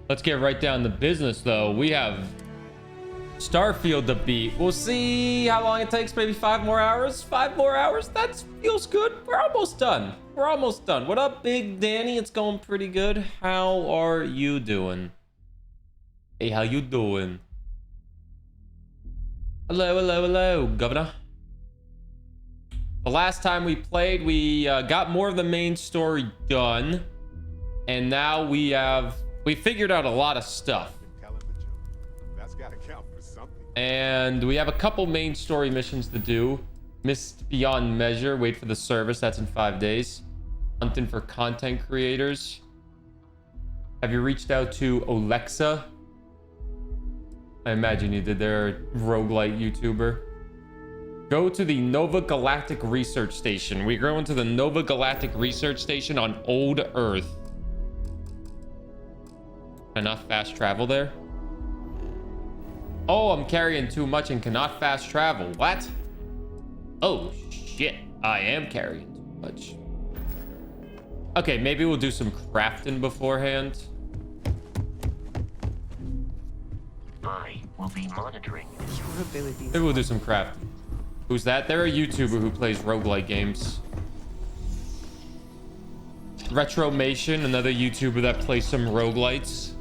Let's get right down to business, though. We have Starfield to beat. We'll see how long it takes. Maybe 5 more hours. 5 more hours. That feels good. We're almost done. We're almost done. What up, Big Danny? It's going pretty good. How are you doing? Hey, how you doing? Hello, hello, hello, Governor. The last time we played, we got more of the main story done. And now we figured out a lot of stuff. And we have a couple main story missions to do. Missed Beyond Measure, wait for the service, that's in 5 days. Hunting for content creators. Have you reached out to Alexa? I imagine you did. They're a roguelite YouTuber. Go to the Nova Galactic Research Station. We're going to the Nova Galactic Research Station on Old Earth. Can I not fast travel there? Oh, I'm carrying too much and cannot fast travel. What? Oh, shit. I am carrying too much. Okay, maybe we'll do some crafting beforehand. I will be monitoring your abilities. Maybe we'll do some crafting. Who's that? They're a YouTuber who plays roguelike games. Retromation, another YouTuber that plays some roguelites.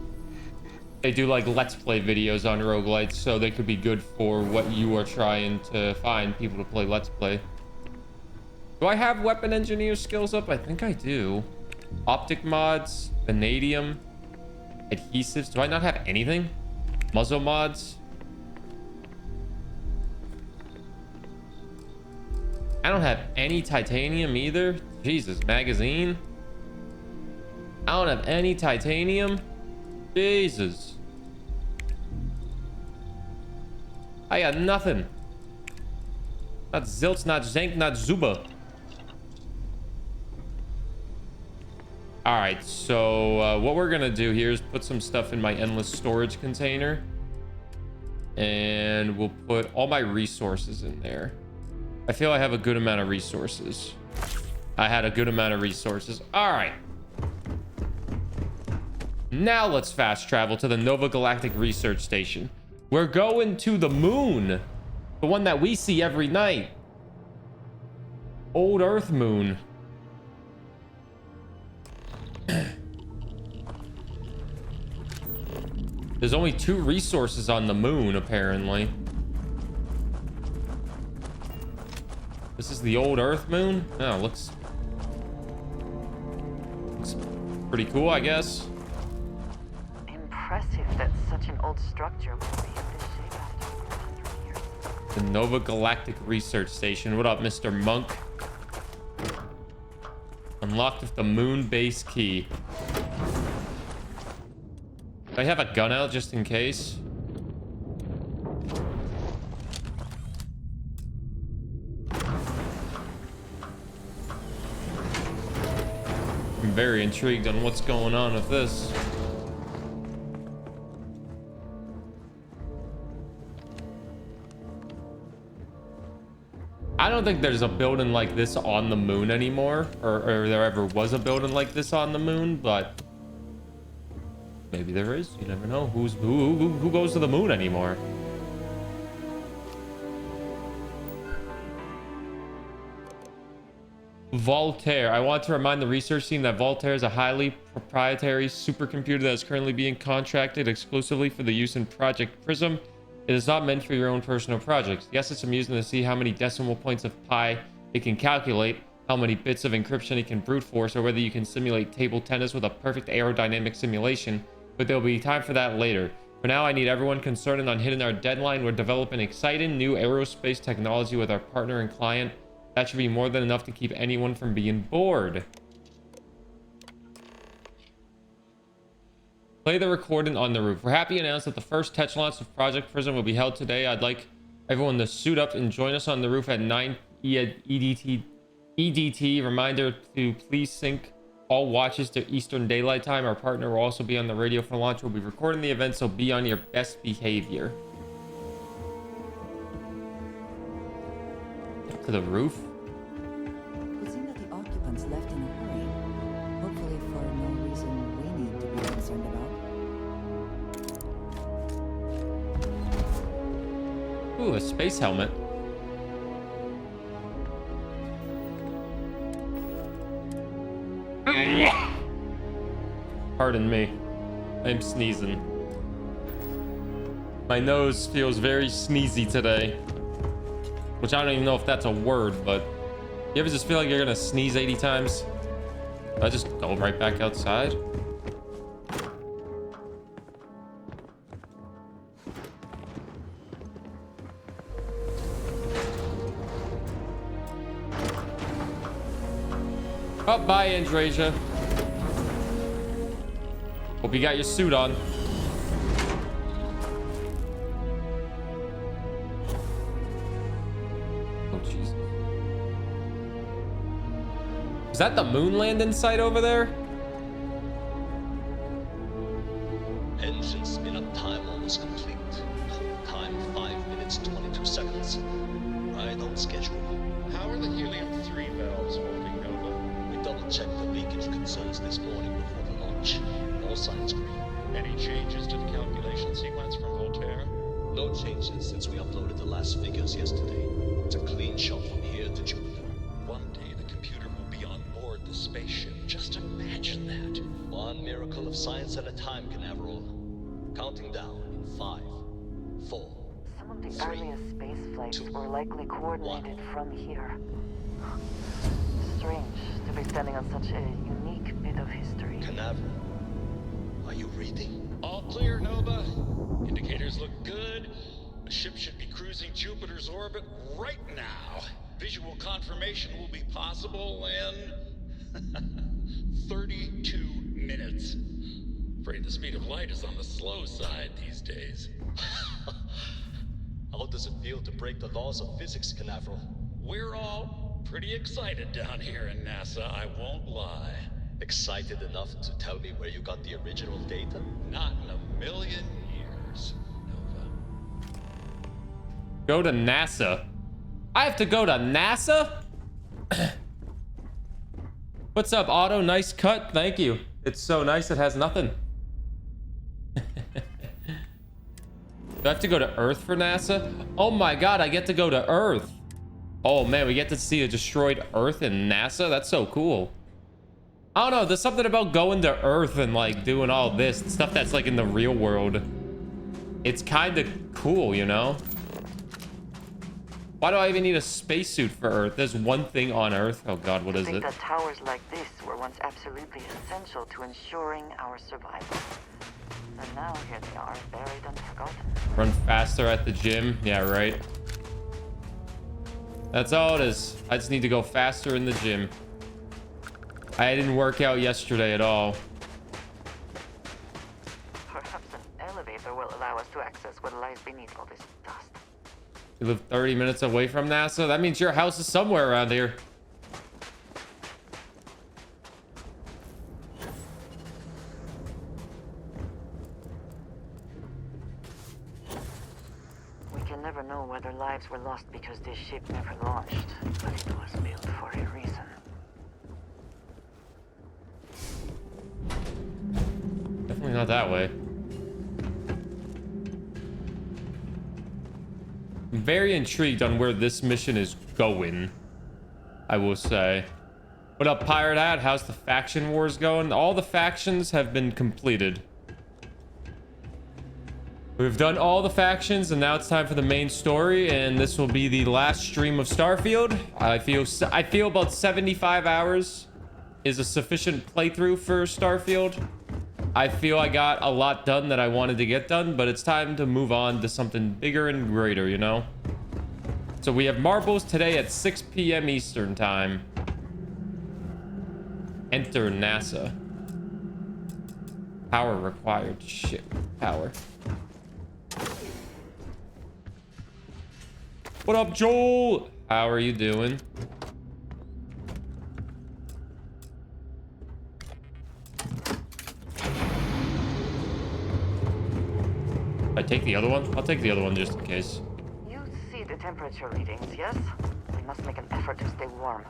They do like let's play videos on roguelites, so they could be good for what you are trying to find people to play let's play. Do I have weapon engineer skills up? I think I do. Optic mods, vanadium, adhesives. Do I not have anything? Muzzle mods. I don't have any titanium either. Jesus, magazine. I don't have any titanium. Jesus. I got nothing. Not zilts, not zank, not zuba. All right, so what we're gonna do here is put some stuff in my endless storage container, and we'll put all my resources in there. I feel I have a good amount of resources. I had a good amount of resources. All right. Now let's fast travel to the Nova Galactic Research Station. We're going to the moon. The one that we see every night. Old Earth moon. There's only 2 resources on the moon, apparently. This is the Old Earth moon? Oh, looks pretty cool, I guess. Impressive that such an old structure will be in this shape after 3 years. The Nova Galactic Research Station. What up, Mr. Monk? Unlocked with the moon base key. Do I have a gun out just in case? I'm very intrigued on what's going on with this. I don't think there's a building like this on the moon anymore, or there ever was a building like this on the moon, but maybe there is. You never know. Who goes to the moon anymore? Voltaire. I want to remind the research team that Voltaire is a highly proprietary supercomputer that is currently being contracted exclusively for the use in Project Prism. It is not meant for your own personal projects. Yes, it's amusing to see how many decimal points of pi it can calculate, how many bits of encryption it can brute force, or whether you can simulate table tennis with a perfect aerodynamic simulation, but there'll be time for that later. For now, I need everyone concerned on hitting our deadline. We're developing exciting new aerospace technology with our partner and client. That should be more than enough to keep anyone from being bored. Play the recording on the roof. We're happy to announce that the first test launch of Project Prism will be held today. I'd like everyone to suit up and join us on the roof at 9 EDT. Reminder to please sync all watches to Eastern Daylight Time. Our partner will also be on the radio for launch. We'll be recording the event, so be on your best behavior. Up to the roof. It seemed that the occupants left in a hurry. Hopefully for no reason we need to be concerned about. Ooh, a space helmet. Pardon me. I'm sneezing. My nose feels very sneezy today. Which I don't even know if that's a word, but you ever just feel like you're gonna sneeze 80 times? I just go right back outside. Oh, bye, Andrasia. Hope you got your suit on. Oh, Jesus. Is that the moon landing site over there? Engine spin-up time almost complete. Hold time 5 minutes 22 seconds. Right on schedule. How are the helium-3 valves holding, Nova? We double-checked the leakage concerns this morning before the launch. All signs green. Any changes to the calculation sequence from Voltaire? No changes since we uploaded the last figures yesterday. It's a clean shot from here to Jupiter. One day the computer will be on board the spaceship. Just imagine that. One miracle of science at a time, Canaveral. Counting down in 5, 4. Some of the 3, earliest space flights 2, were likely coordinated from here. Strange to be standing on such a unique bit of history. Canaveral, are you reading? All clear, Nova. Indicators look good. The ship should be cruising Jupiter's orbit right now. Visual confirmation will be possible in 32 minutes. Afraid the speed of light is on the slow side these days. How does it feel to break the laws of physics, Canaveral? We're all pretty excited down here in NASA, I won't lie. Excited enough to tell me where you got the original data? Not in a million years, Nova. Go to NASA. I have to go to NASA? What's up, Otto? Nice cut. Thank you. It's so nice it has nothing. Do I have to go to Earth for NASA? Oh my god, I get to go to Earth. Oh man, we get to see a destroyed Earth in NASA? That's so cool. I don't know, there's something about going to Earth and like doing all this stuff that's like in the real world. It's kind of cool, you know? Why do I even need a spacesuit for Earth? There's one thing on Earth. Oh god, what I is think it? that towers like this were once absolutely essential to ensuring our survival. And now here they are, buried and forgotten. Run faster at the gym. Yeah, right. That's all it is. I just need to go faster in the gym. I didn't work out yesterday at all. Perhaps an elevator will allow us to access what lies beneath all this dust. You live 30 minutes away from NASA? That means your house is somewhere around here. We can never know whether lives were lost because this ship never launched, but it was built for a reason. Definitely not that way. I'm very intrigued on where this mission is going, I will say. What up, Pirate Hat? How's the faction wars going? All the factions have been completed. We've done all the factions, and now it's time for the main story, and this will be the last stream of Starfield. I feel about 75 hours is a sufficient playthrough for Starfield. I feel I got a lot done that I wanted to get done, but it's time to move on to something bigger and greater, you know? So we have marbles today at 6 p.m. Eastern time. Enter NASA. Power required. Shit. Power. What up, Joel? How are you doing? I take the other one? I'll take the other one just in case. You see the temperature readings, yes? We must make an effort to stay warm.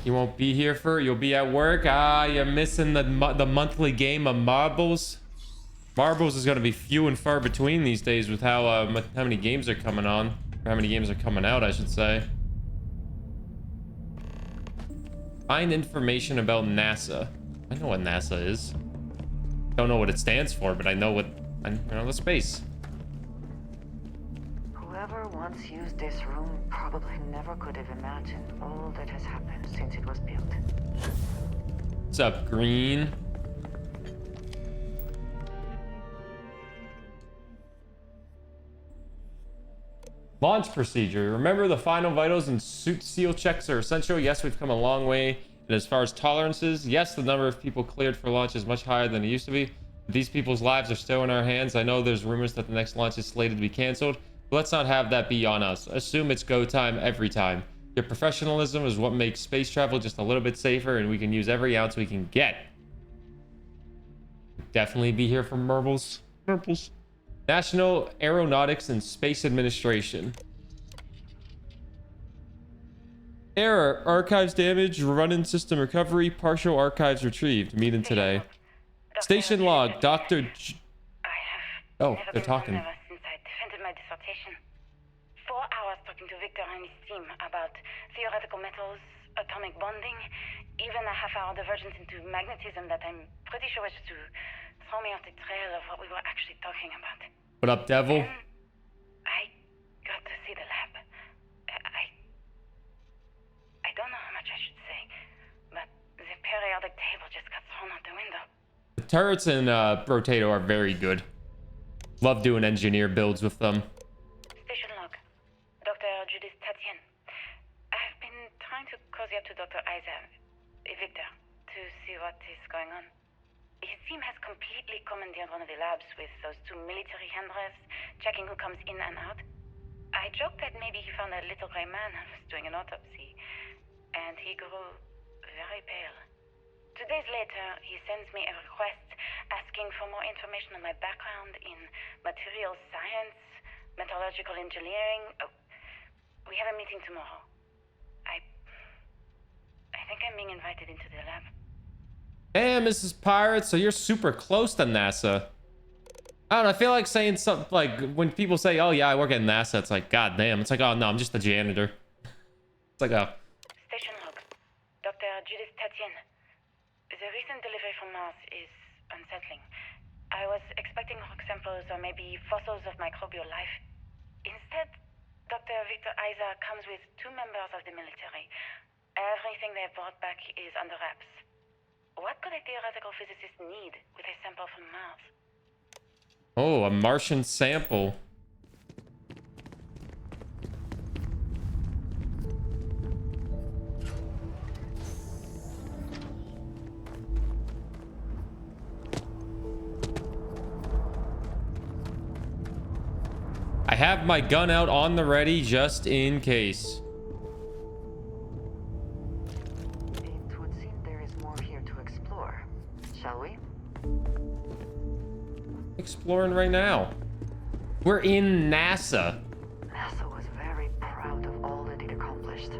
You won't be here for, you'll be at work. Ah, you're missing the monthly game of marbles. Marbles is going to be few and far between these days with how many games are coming on. Or how many games are coming out, I should say. Find information about NASA. I know what NASA is. Don't know what it stands for, but I know the space. Whoever once used this room probably never could have imagined all that has happened since it was built. What's up, Green? Launch procedure. Remember, the final vitals and suit seal checks are essential. Yes, we've come a long way. And as far as tolerances, yes, the number of people cleared for launch is much higher than it used to be. These people's lives are still in our hands. I know there's rumors that the next launch is slated to be canceled, but let's not have that be on us. Assume it's go time every time. Your professionalism is what makes space travel just a little bit safer, and we can use every ounce we can get. Definitely be here for marbles. Marbles. National Aeronautics and Space Administration. Error. Archives damage. Run-in system recovery. Partial archives retrieved. Meeting today. Station log. Dr. Oh, they're talking. Since I defended my dissertation. 4 hours talking to Victor and his team about theoretical metals, atomic bonding, even a half-hour divergence into magnetism that I'm pretty sure was to throw me off the trail of what we were actually talking about. What up, devil? Then I got to see the lab. I don't know how much I should say, but the periodic table just got thrown out the window. The turrets in Rotato are very good. Love doing engineer builds with them. Station log. Dr. Judith Tatien. I've been trying to cozy up to Dr. Victor to see what is going on. His team has completely commandeered one of the labs with those 2 military handrails, checking who comes in and out. I joked that maybe he found a little gray man and was doing an autopsy, and he grew very pale. 2 days later, he sends me a request asking for more information on my background in material science, metallurgical engineering. Oh, we have a meeting tomorrow. I think I'm being invited into the lab. Hey, Mrs. Pirate, so you're super close to NASA. I don't know, I feel like saying something like when people say, oh yeah, I work at NASA, it's like, god damn. It's like, oh no, I'm just a janitor. It's like, oh. Station log. Dr. Judith Tatien. The recent delivery from Mars is unsettling. I was expecting rock samples or maybe fossils of microbial life. Instead, Dr. Victor Isa comes with 2 members of the military. Everything they brought back is under wraps. What could a theoretical physicist need with a sample from Mars? Oh, a Martian sample. I have my gun out on the ready just in case. It would seem there is more here to explore. Shall we? Exploring right now. We're in NASA. NASA was very proud of all that it accomplished.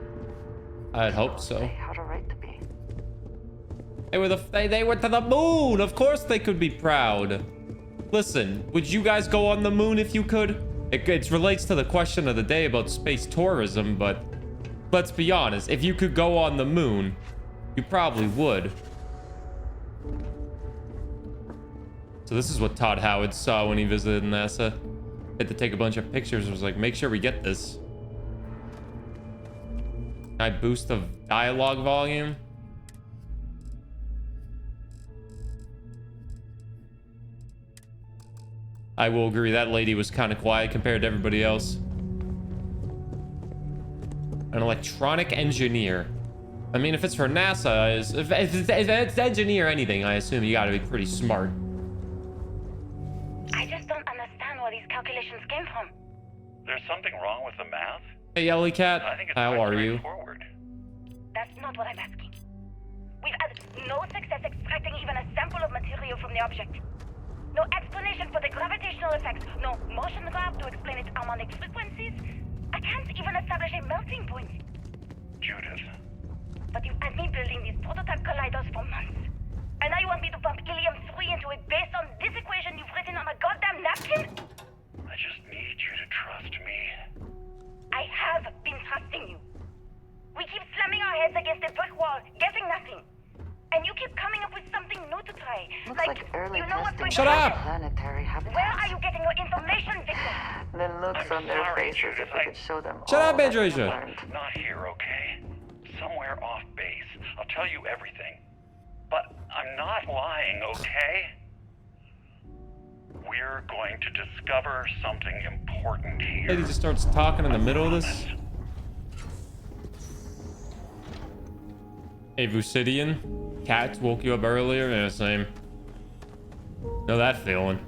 I'd hope so. They had a right to be. They went to the moon. Of course they could be proud. Listen, would you guys go on the moon if you could? It relates to the question of the day about space tourism, but let's be honest. If you could go on the moon, you probably would. So this is what Todd Howard saw when he visited NASA. Had to take a bunch of pictures. It was like, make sure we get this. Can I boost the dialogue volume? I will agree, that lady was kind of quiet compared to everybody else. An electronic engineer. I mean, if it's for NASA, if it's engineer anything, I assume you gotta be pretty smart. I just don't understand where these calculations came from. There's something wrong with the math? Hey, Yelly Cat. I think it's How are you? straightforward. That's not what I'm asking. We've had no success extracting even a sample of material from the object. No explanation for the gravitational effects. No motion graph to explain its harmonic frequencies. I can't even establish a melting point. Judith. But you've had me building these prototype colliders for months. And now you want me to pump helium-3 into it based on this equation you've written Looks like early you know what's testing going Shut to up! happen? planetary Where are habitats. you getting your information, Victor? The looks I'm on their sorry, faces Judith, if we could show them Shut all up, that we have Andresia. learned. Not here, okay? Somewhere off base. I'll tell you everything. But I'm not lying, okay? We're going to discover something important here. Lady just starts talking in the middle of this. Hey, Vucidian. Cats woke you up earlier? Yeah, same. Know that feeling.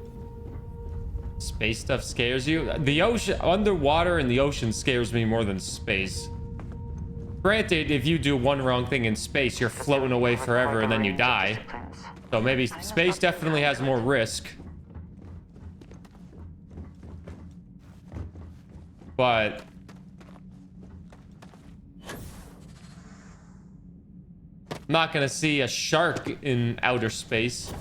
Space stuff scares you? The ocean, underwater in the ocean scares me more than space. Granted, if you do one wrong thing in space, you're floating away forever and then you die. So maybe space definitely has more risk. But I'm not gonna see a shark in outer space.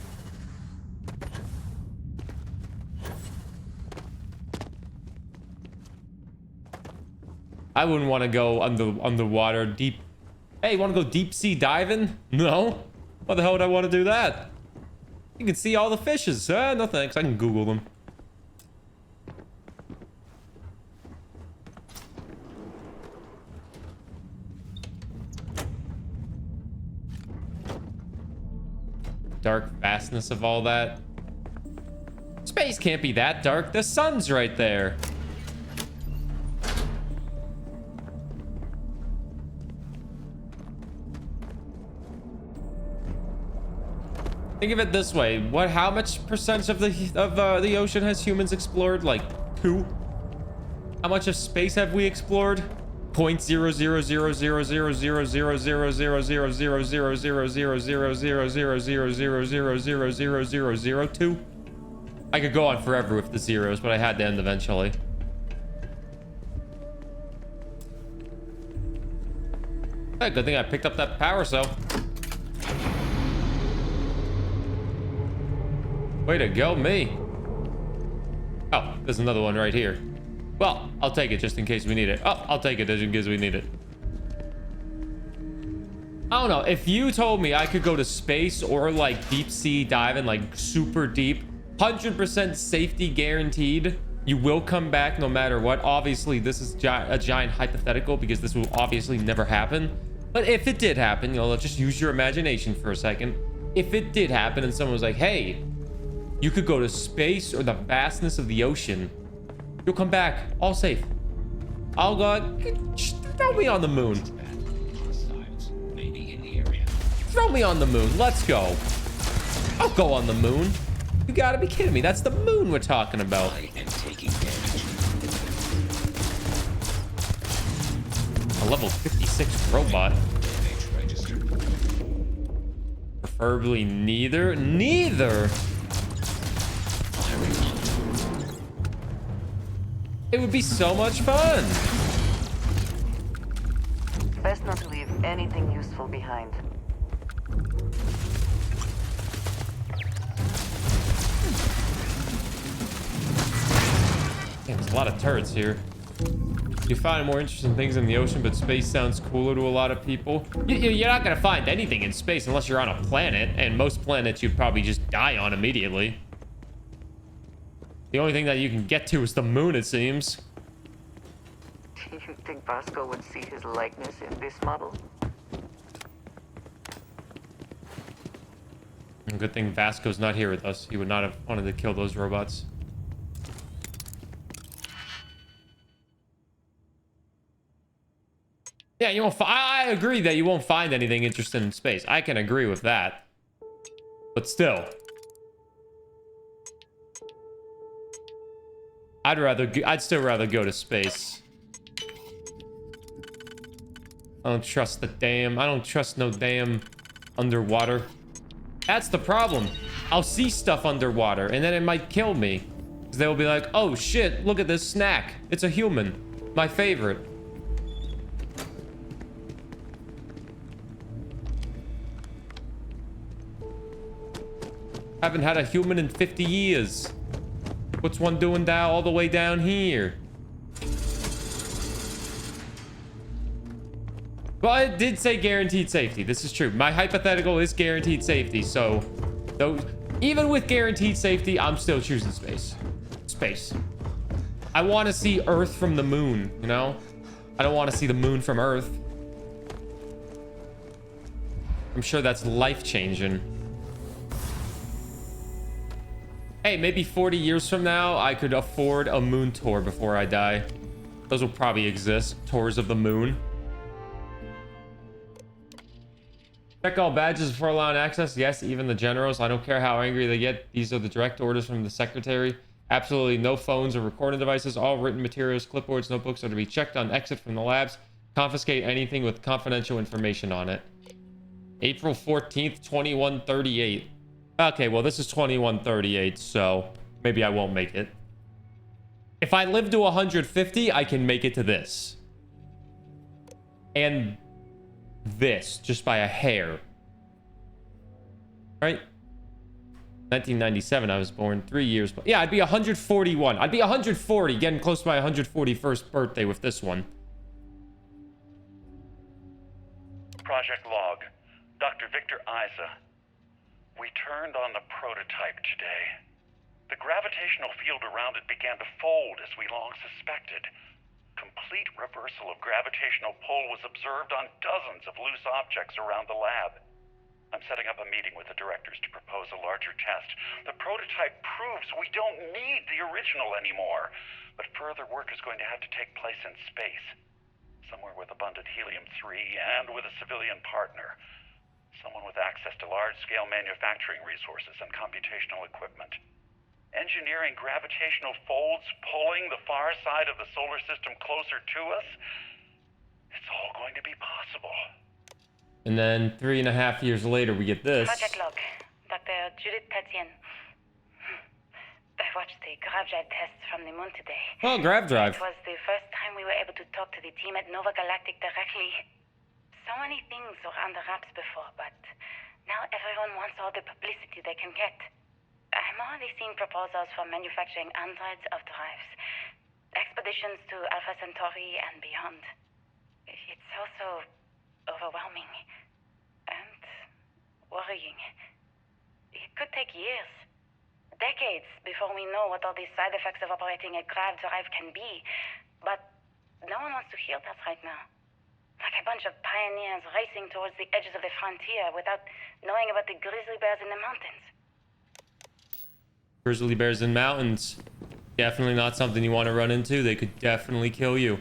I wouldn't want to go underwater deep. Hey, want to go deep sea diving? No. Why the hell would I want to do that? You can see all the fishes. No thanks. I can Google them. Dark vastness of all that. Space can't be that dark. The sun's right there. Think of it this way: how much percent of the ocean has humans explored? Like 2. How much of space have we explored? 0.0000000000000000000000002. I could go on forever with the zeros, but I had to end eventually. Hey, good thing I picked up that power cell. Way to go, me. Oh, there's another one right here. Well, I'll take it just in case we need it. Oh, I'll take it just in case we need it. I don't know. If you told me I could go to space or like deep sea diving, like super deep, 100% safety guaranteed, you will come back no matter what. Obviously, this is a giant hypothetical because this will obviously never happen. But if it did happen, you know, let's just use your imagination for a second. If it did happen and someone was like, hey, you could go to space or the vastness of the ocean, you'll come back all safe. I'll go, throw me on the moon. Throw me on the moon. Let's go. I'll go on the moon. You gotta be kidding me. That's the moon we're talking about. I am taking damage. A level 56 robot. Damage registered. Preferably neither. Neither. It would be so much fun. Best not to leave anything useful behind. Damn, there's a lot of turrets here. You find more interesting things in the ocean, but space sounds cooler to a lot of people. You're not gonna find anything in space unless you're on a planet, and most planets you'd probably just die on immediately. The only thing that you can get to is the moon, it seems. Do you think Vasco would see his likeness in this model? Good thing Vasco's not here with us. He would not have wanted to kill those robots. Yeah, you won't. I agree that you won't find anything interesting in space. I can agree with that. But still, I'd still rather go to space. I don't trust the damn. I don't trust no damn underwater. That's the problem. I'll see stuff underwater and then it might kill me. Because they'll be like, oh shit, look at this snack. It's a human. My favorite. Haven't had a human in 50 years. What's one doing down all the way down here? Well, it did say guaranteed safety. This is true. My hypothetical is guaranteed safety. So Even with guaranteed safety, I'm still choosing space. Space. I want to see Earth from the moon, you know? I don't want to see the moon from Earth. I'm sure that's life-changing. Hey, maybe 40 years from now, I could afford a moon tour before I die. Those will probably exist. Tours of the moon. Check all badges before allowing access. Yes, even the generals. I don't care how angry they get. These are the direct orders from the secretary. Absolutely no phones or recording devices. All written materials, clipboards, notebooks are to be checked on exit from the labs. Confiscate anything with confidential information on it. April 14th, 2138. Okay, well, this is 2138, so maybe I won't make it. If I live to 150, I can make it to this. And this, just by a hair. Right? 1997, I was born 3 years. But yeah, I'd be 141. I'd be 140, getting close to my 141st birthday with this one. Project log. Dr. Victor Isa. We turned on the prototype today. The gravitational field around it began to fold as we long suspected. Complete reversal of gravitational pull was observed on dozens of loose objects around the lab. I'm setting up a meeting with the directors to propose a larger test. The prototype proves we don't need the original anymore, but further work is going to have to take place in space, somewhere with abundant helium-3 and with a civilian partner. Someone with access to large-scale manufacturing resources and computational equipment. Engineering gravitational folds pulling the far side of the solar system closer to us. It's all going to be possible. And then 3.5 years later, we get this. Project log. Dr. Judith Tatian. I watched the grav drive tests from the moon today. Oh, grav drive. It was the first time we were able to talk to the team at Nova Galactic directly. So many things were under wraps before, but now everyone wants all the publicity they can get. I'm already seeing proposals for manufacturing androids of drives, expeditions to Alpha Centauri and beyond. It's also overwhelming and worrying. It could take years, decades, before we know what all these side effects of operating a grav drive can be, but no one wants to hear that right now. Like a bunch of pioneers racing towards the edges of the frontier without knowing about the grizzly bears in the mountains. Grizzly bears in mountains. Definitely not something you want to run into. They could definitely kill you.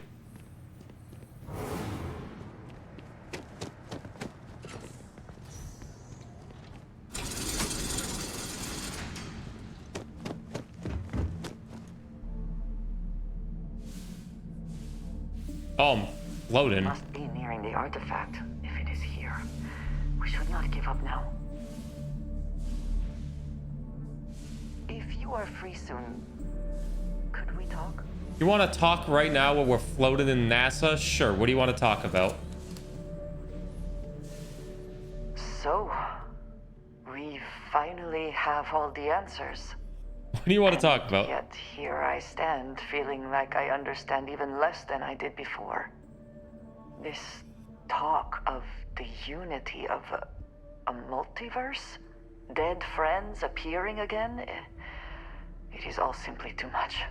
Oh, I'm floating. Must be nearing the artifact, if it is here. We should not give up now. If you are free soon, could we talk? You want to talk right now while we're floating in NASA? Sure. What do you want to talk about? So, we finally have all the answers. What do you want to talk about? Yet here I stand, feeling like I understand even less than I did before. This talk of the unity of a multiverse? Dead friends appearing again? It is all simply too much.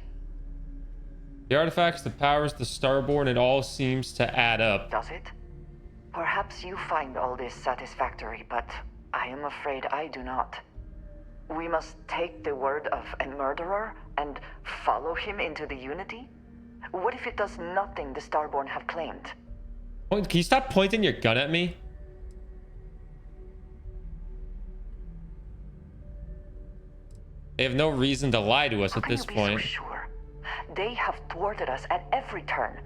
The artifacts, the powers, the starborn, it all seems to add up. Does it? Perhaps you find all this satisfactory, but I am afraid I do not. We must take the word of a murderer and follow him into the Unity? What if it does nothing the Starborn have claimed? Can you stop pointing your gun at me? They have no reason to lie to us at this point. So sure? They have thwarted us at every turn,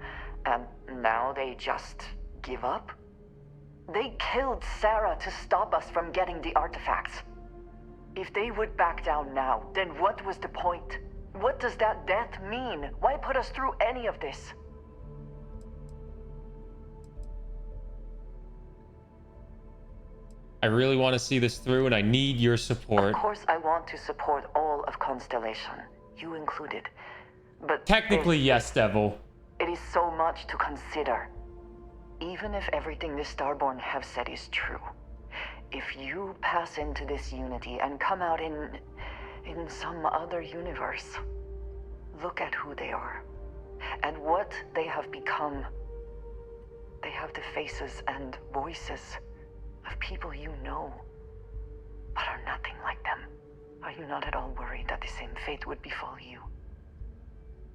and now they just give up? They killed Sarah to stop us from getting the artifacts. If they would back down now, then what was the point? What does that death mean? Why put us through any of this? I really want to see this through, and I need your support. Of course, I want to support all of Constellation, you included. But technically, yes, Devil. It is so much to consider. Even if everything the Starborn have said is true, if you pass into this unity and come out in some other universe, look at who they are and what they have become. They have the faces and voices of people you know, but are nothing like them. Are you not at all worried that the same fate would befall you?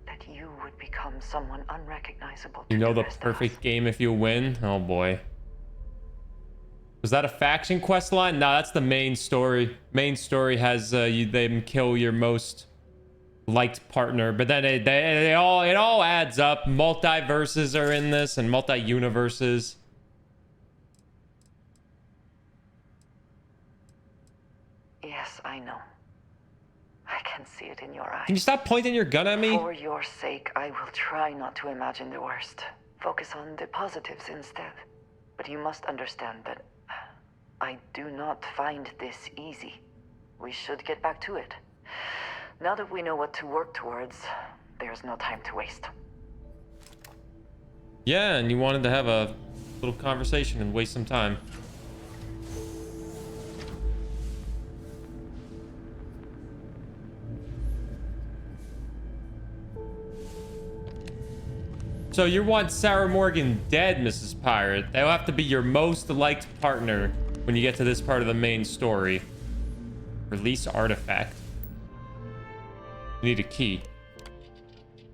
That you would become someone unrecognizable to You know the rest of perfect us? game if you win? Oh boy. Was that a faction quest line? No, that's the main story. Main story has them kill your most liked partner, but then it all adds up. Multiverses are in this and multi-universes. Yes, I know. I can see it in your eyes. Can you stop pointing your gun at me? For your sake, I will try not to imagine the worst. Focus on the positives instead. But you must understand that I do not find this easy. We should get back to it. Now that we know what to work towards, there's no time to waste. Yeah, and you wanted to have a little conversation and waste some time. So you want Sarah Morgan dead, Mrs. Pirate. That'll have to be your most liked partner when you get to this part of the main story. Release artifact. You need a key.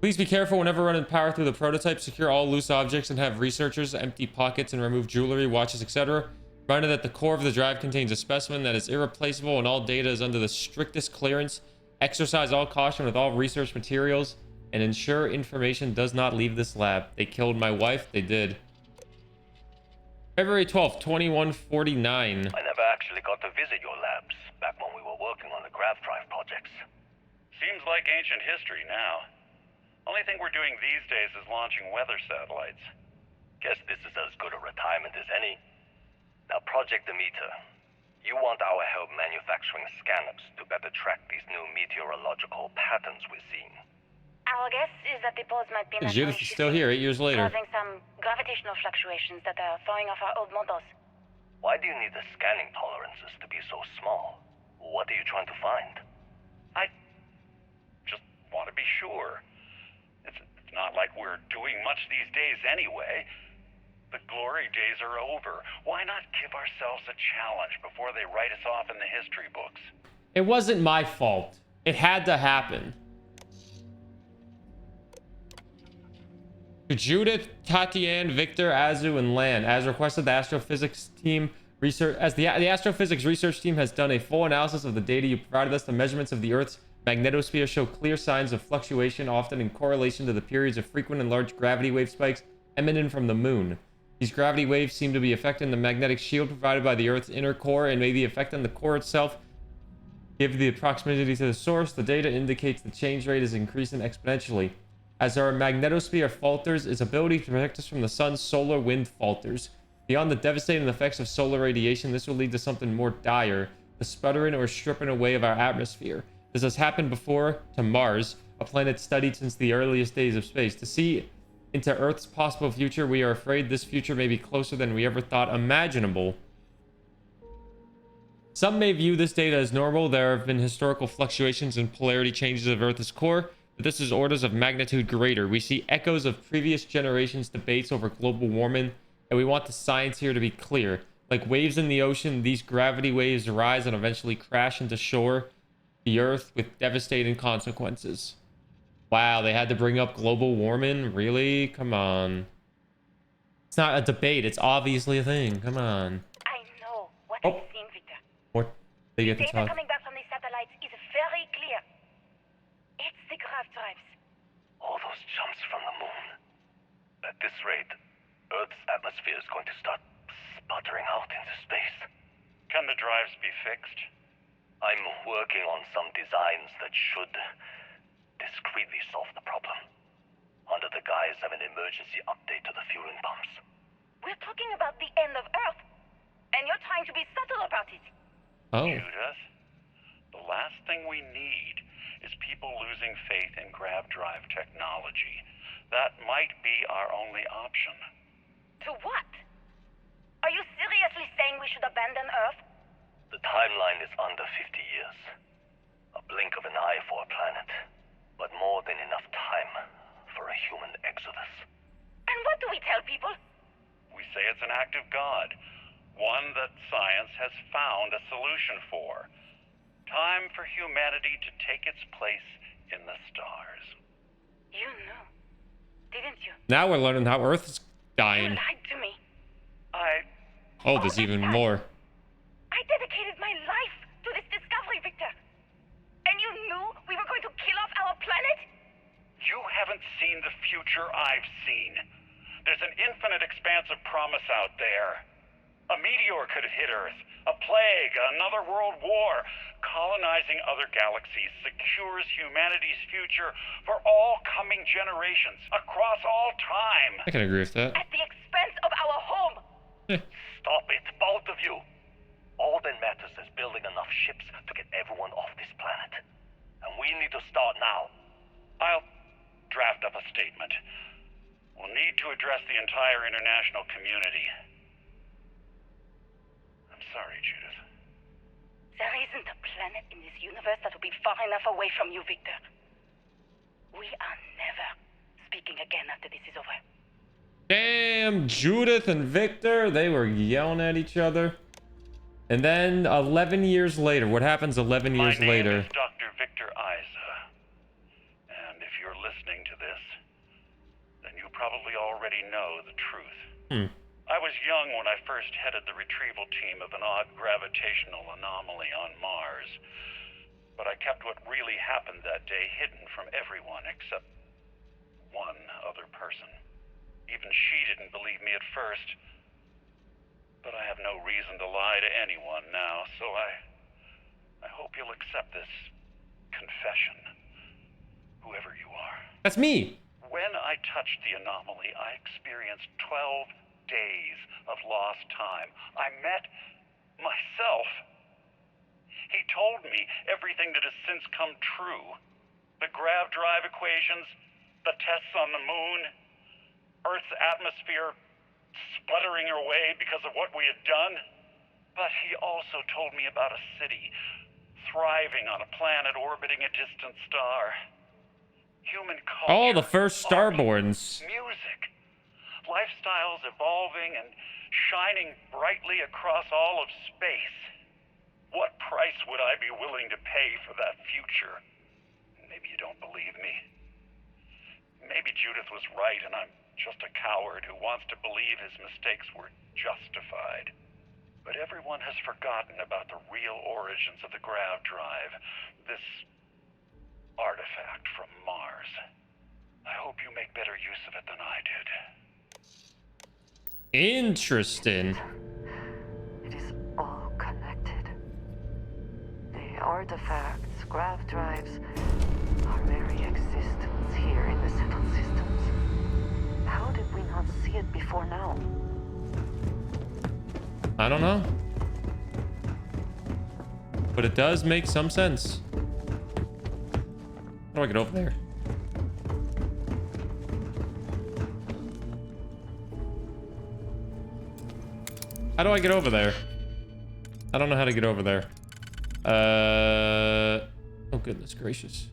Please be careful whenever running power through the prototype. Secure all loose objects and have researchers empty pockets and remove jewelry, watches, etc. Reminder that the core of the drive contains a specimen that is irreplaceable and all data is under the strictest clearance. Exercise all caution with all research materials and ensure information does not leave this lab. They killed my wife. They did. February 12th, 2149. I never actually got to visit your labs back when we were working on the grav drive projects. Seems like ancient history now. Only thing we're doing these days is launching weather satellites. Guess this is as good a retirement as any. Now, Project Demeter, you want our help manufacturing scanners to better track these new meteorological patterns we're seeing. Our guess is that the pulse might be Judith is still here 8 years later. causing some gravitational fluctuations that are throwing off our old models. Why do you need the scanning tolerances to be so small? What are you trying to find? I just want to be sure. It's not like we're doing much these days anyway. The glory days are over. Why not give ourselves a challenge before they write us off in the history books? It wasn't my fault. It had to happen. To Judith, Tatiane, Victor, Azu, and Lan, as requested, the astrophysics team research the astrophysics research team has done a full analysis of the data you provided us. The measurements of the Earth's magnetosphere show clear signs of fluctuation, often in correlation to the periods of frequent and large gravity wave spikes emanating from the moon. These gravity waves seem to be affecting the magnetic shield provided by the Earth's inner core and may be affecting the core itself. Given the proximity to the source, the data indicates the change rate is increasing exponentially. As our magnetosphere falters, its ability to protect us from the sun's solar wind falters. Beyond the devastating effects of solar radiation, this will lead to something more dire, the sputtering or stripping away of our atmosphere. This has happened before to Mars, a planet studied since the earliest days of space. To see into Earth's possible future, we are afraid this future may be closer than we ever thought imaginable. Some may view this data as normal. There have been historical fluctuations and polarity changes of Earth's core, but this is orders of magnitude greater. We see echoes of previous generations' debates over global warming, and we want the science here to be clear. Like waves in the ocean, these gravity waves rise and eventually crash into shore, the Earth, with devastating consequences. Wow, they had to bring up global warming? Really? Come on. It's not a debate. It's obviously a thing. Come on. I know what Oh. I'm seeing, Victor. What? They get to Data talk. coming back from the satellites is very clear. It's the grav drives. All those jumps from the moon. At this rate, Earth's atmosphere is going to start sputtering out into space. Can the drives be fixed? I'm working on some designs that should discreetly solve the problem, under the guise of an emergency update to the fueling pumps. We're talking about the end of Earth, and you're trying to be subtle about it. Oh. Judith, the last thing we need is people losing faith in grav drive technology. That might be our only option. To what? Are you seriously saying we should abandon Earth? solution for. Time for humanity to take its place in the stars. You knew, didn't you? Now we're learning how Earth is You dying. lied to me. Oh, there's even more. I dedicated my life to this discovery, Victor. And you knew we were going to kill off our planet? You haven't seen the future I've seen. There's an infinite expanse of promise out there. A meteor could hit Earth, a plague, another world war. Colonizing other galaxies secures humanity's future for all coming generations, across all time. I can agree with that. At the expense of our home. Stop it, both of you. All that matters is building enough ships to get everyone off this planet. And we need to start now. I'll draft up a statement. We'll need to address the entire international community. I'm sorry, Judith. There isn't a planet in this universe that will be far enough away from you, Victor. We are never speaking again after this is over. Damn, Judith and Victor, they were yelling at each other. And then 11 years later, what happens 11 years My name later? is Dr. Victor Isa. And if you're listening to this, then you probably already know the truth. I was young when I first headed the retrieval team of an odd gravitational anomaly on Mars. But I kept what really happened that day hidden from everyone except one other person. Even she didn't believe me at first. But I have no reason to lie to anyone now, so I hope you'll accept this confession, whoever you are. That's me. When I touched the anomaly, I experienced 12 days of lost time. I met myself. He told me everything that has since come true. The grav drive equations, the tests on the moon, Earth's atmosphere sputtering away because of what we had done. But he also told me about a city thriving on a planet orbiting a distant star. Human culture. Oh, the first art, Starborns. music. Lifestyles evolving and shining brightly across all of space. What price would I be willing to pay for that future? Maybe you don't believe me. Maybe Judith was right and I'm just a coward who wants to believe his mistakes were justified. But everyone has forgotten about the real origins of the grav drive, this artifact from Mars. I hope you make better use of it than I did. Interesting. It is all connected. The artifacts, grav drives, our very existence here in the settled systems. How did we not see it before now? I don't know. But it does make some sense. How do I get over there? How do I get over there? I don't know how to get over there. Oh, goodness gracious.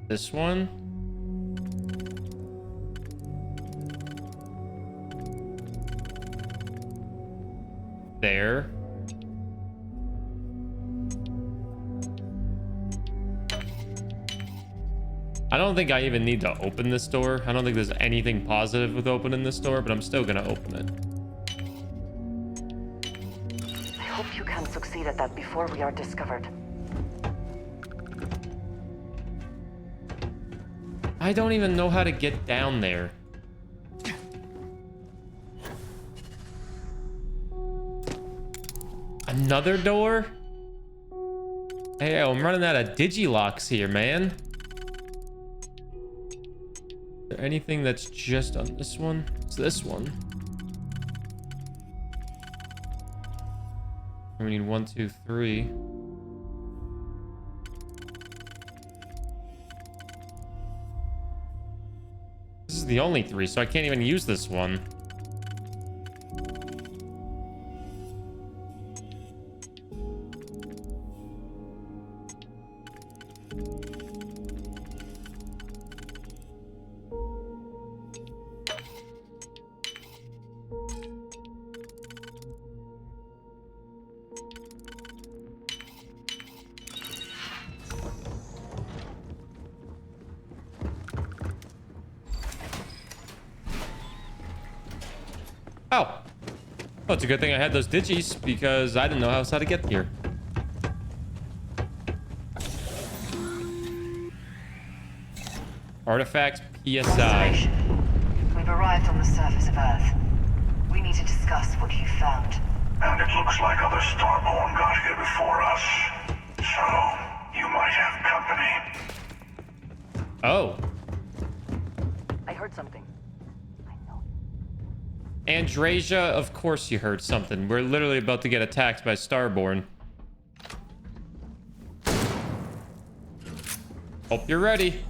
This one. There. I don't think I even need to open this door. I don't think there's anything positive with opening this door, but I'm still gonna open it. I hope you can succeed at that before we are discovered. I don't even know how to get down there. Another door? Hey, I'm running out of digilocks here, man. Is there anything that's just on this one? It's this one. We need 1, 2, 3. This is the only 3, so I can't even use this one. Oh. Well, it's a good thing I had those digis because I didn't know how to get here. Artifacts PSI. Observation. We've arrived on the surface of Earth. We need to discuss what you found. And it looks like other Starborn got here before us. So, you might have company. Oh. I heard something. I know. Andrasia, of course you heard something. We're literally about to get attacked by Starborn. Hope you're ready.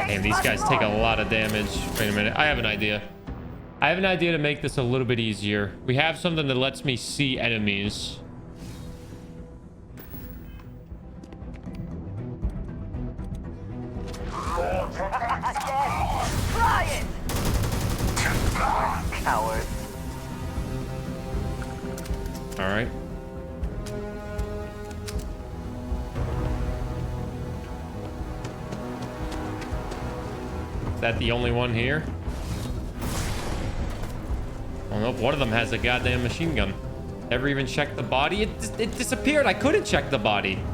Damn, these guys take a lot of damage. Wait a minute. I have an idea. I have an idea to make this a little bit easier. We have something that lets me see enemies. Try it! Coward. All right. Is that the only one here? Oh nope, one of them has a goddamn machine gun. Never even checked the body. It disappeared. I couldn't check the body. Even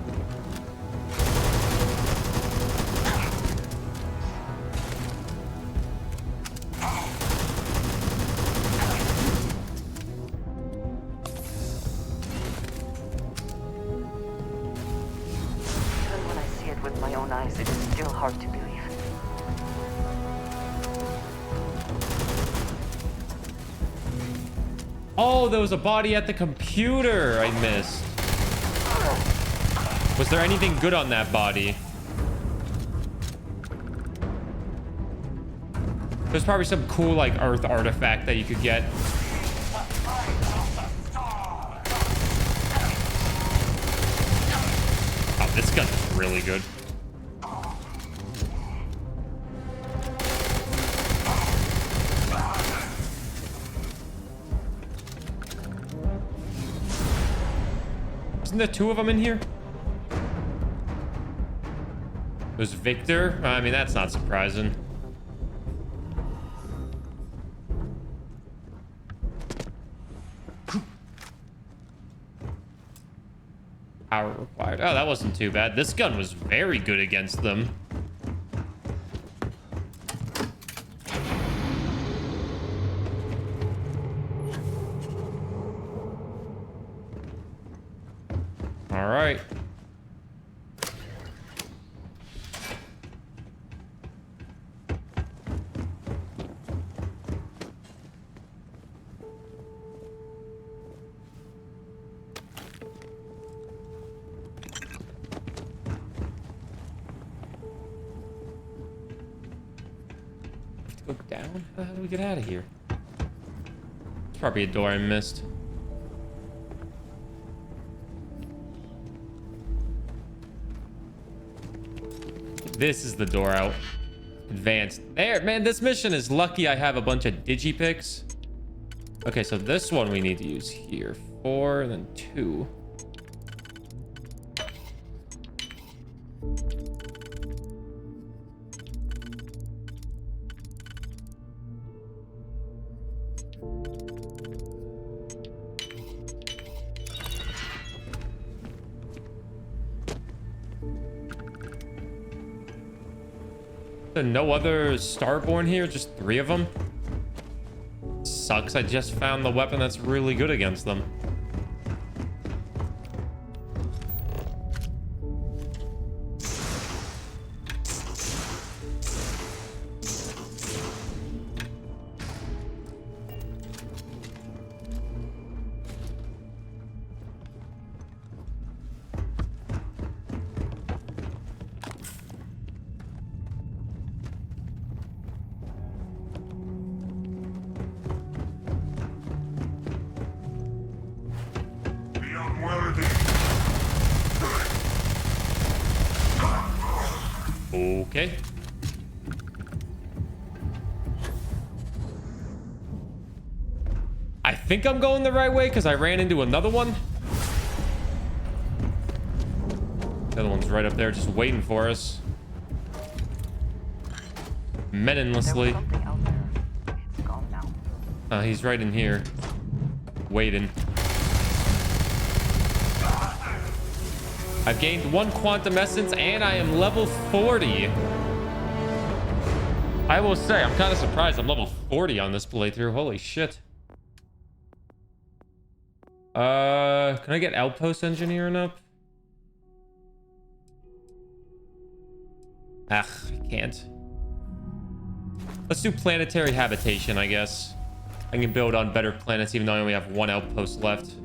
when I see it with my own eyes, it is still hard to believe. Oh, there was a body at the computer I missed. Was there anything good on that body? There's probably some cool, like, Earth artifact that you could get. Oh, this gun is really good. Isn't there two of them in here? There's Victor. I mean, that's not surprising. Power required. Oh, that wasn't too bad. This gun was very good against them. All right. Go down? How do we get out of here? It's probably a door I missed. This is the door out. Advanced. There, man, this mission is lucky I have a bunch of digipicks. Okay, so this one we need to use here. 4 and then 2. There no other Starborn here? Just 3 of them? Sucks, I just found the weapon that's really good against them. Okay. I think I'm going the right way because I ran into another one. The other one's right up there just waiting for us. Meaninglessly. He's right in here. Waiting. I've gained 1 quantum essence and I am level 40. I will say, I'm kind of surprised I'm level 40 on this playthrough. Holy shit. Can I get outpost engineering up? I can't. Let's do planetary habitation, I guess. I can build on better planets even though I only have 1 outpost left.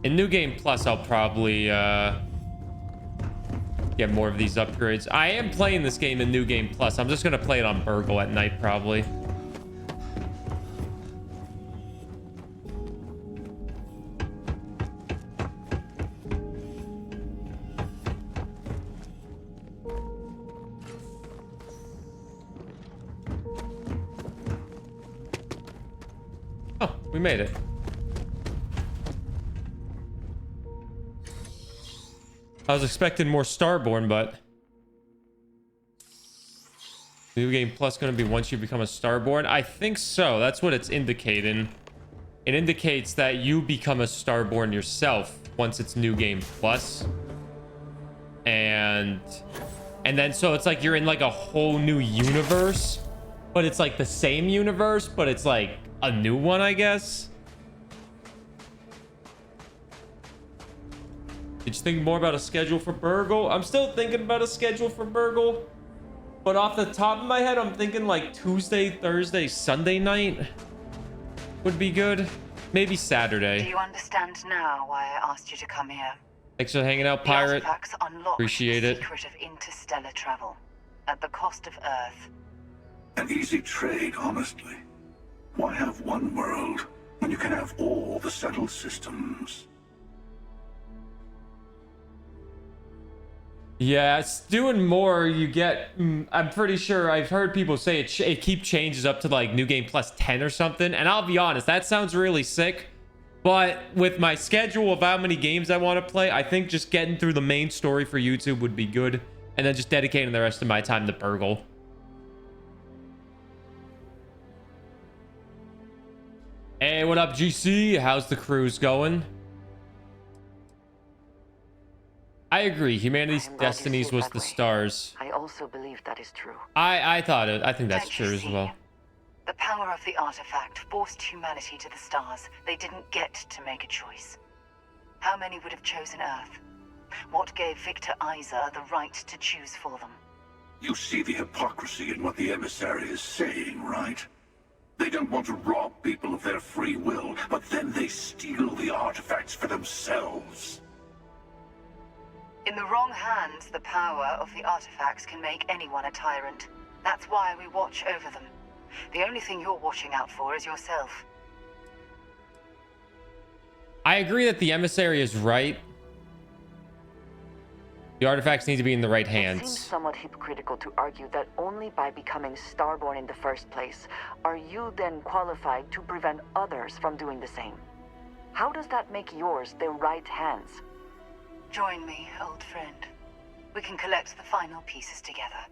In New Game Plus, I'll probably get more of these upgrades. I am playing this game in New Game Plus. I'm just gonna play it on Burgle at night, probably. Oh, we made it. I was expecting more Starborn, but New Game Plus going to be once you become a Starborn? I think so. That's what it's indicating. It indicates that you become a Starborn yourself once it's New Game Plus. And then so it's like you're in like a whole new universe, but it's like the same universe, but it's like a new one, I guess. Did you think more about a schedule for Burgle? I'm still thinking about a schedule for Burgle, but off the top of my head, I'm thinking like Tuesday, Thursday, Sunday night would be good. Maybe Saturday. Do you understand now why I asked you to come here? Thanks for hanging out, The pirate. artifacts unlock Appreciate the it. secret of interstellar travel at the cost of Earth. An easy trade, honestly. Why have one world when you can have all the settled systems? Yeah, it's doing more. You get, I'm pretty sure I've heard people say it keep changes up to like New Game Plus 10 or something. And I'll be honest, that sounds really sick. But with my schedule of how many games I want to play, I think just getting through the main story for YouTube would be good. And then just dedicating the rest of my time to Burgle. Hey, what up, GC? How's the cruise going? I agree. Humanity's destinies was the stars. I also believe that is true. I think that's Don't you true as see? well. The power of the artifact forced humanity to the stars. They didn't get to make a choice. How many would have chosen Earth? What gave Victor Isa the right to choose for them? You see the hypocrisy in what the emissary is saying, right? They don't want to rob people of their free will, but then they steal the artifacts for themselves. In the wrong hands, the power of the artifacts can make anyone a tyrant. That's why we watch over them. The only thing you're watching out for is yourself. I agree that the emissary is right. The artifacts need to be in the right It hands. seems somewhat hypocritical to argue that only by becoming Starborn in the first place are you then qualified to prevent others from doing the same. How does that make yours the right hands? Join me, old friend. We can collect the final pieces together.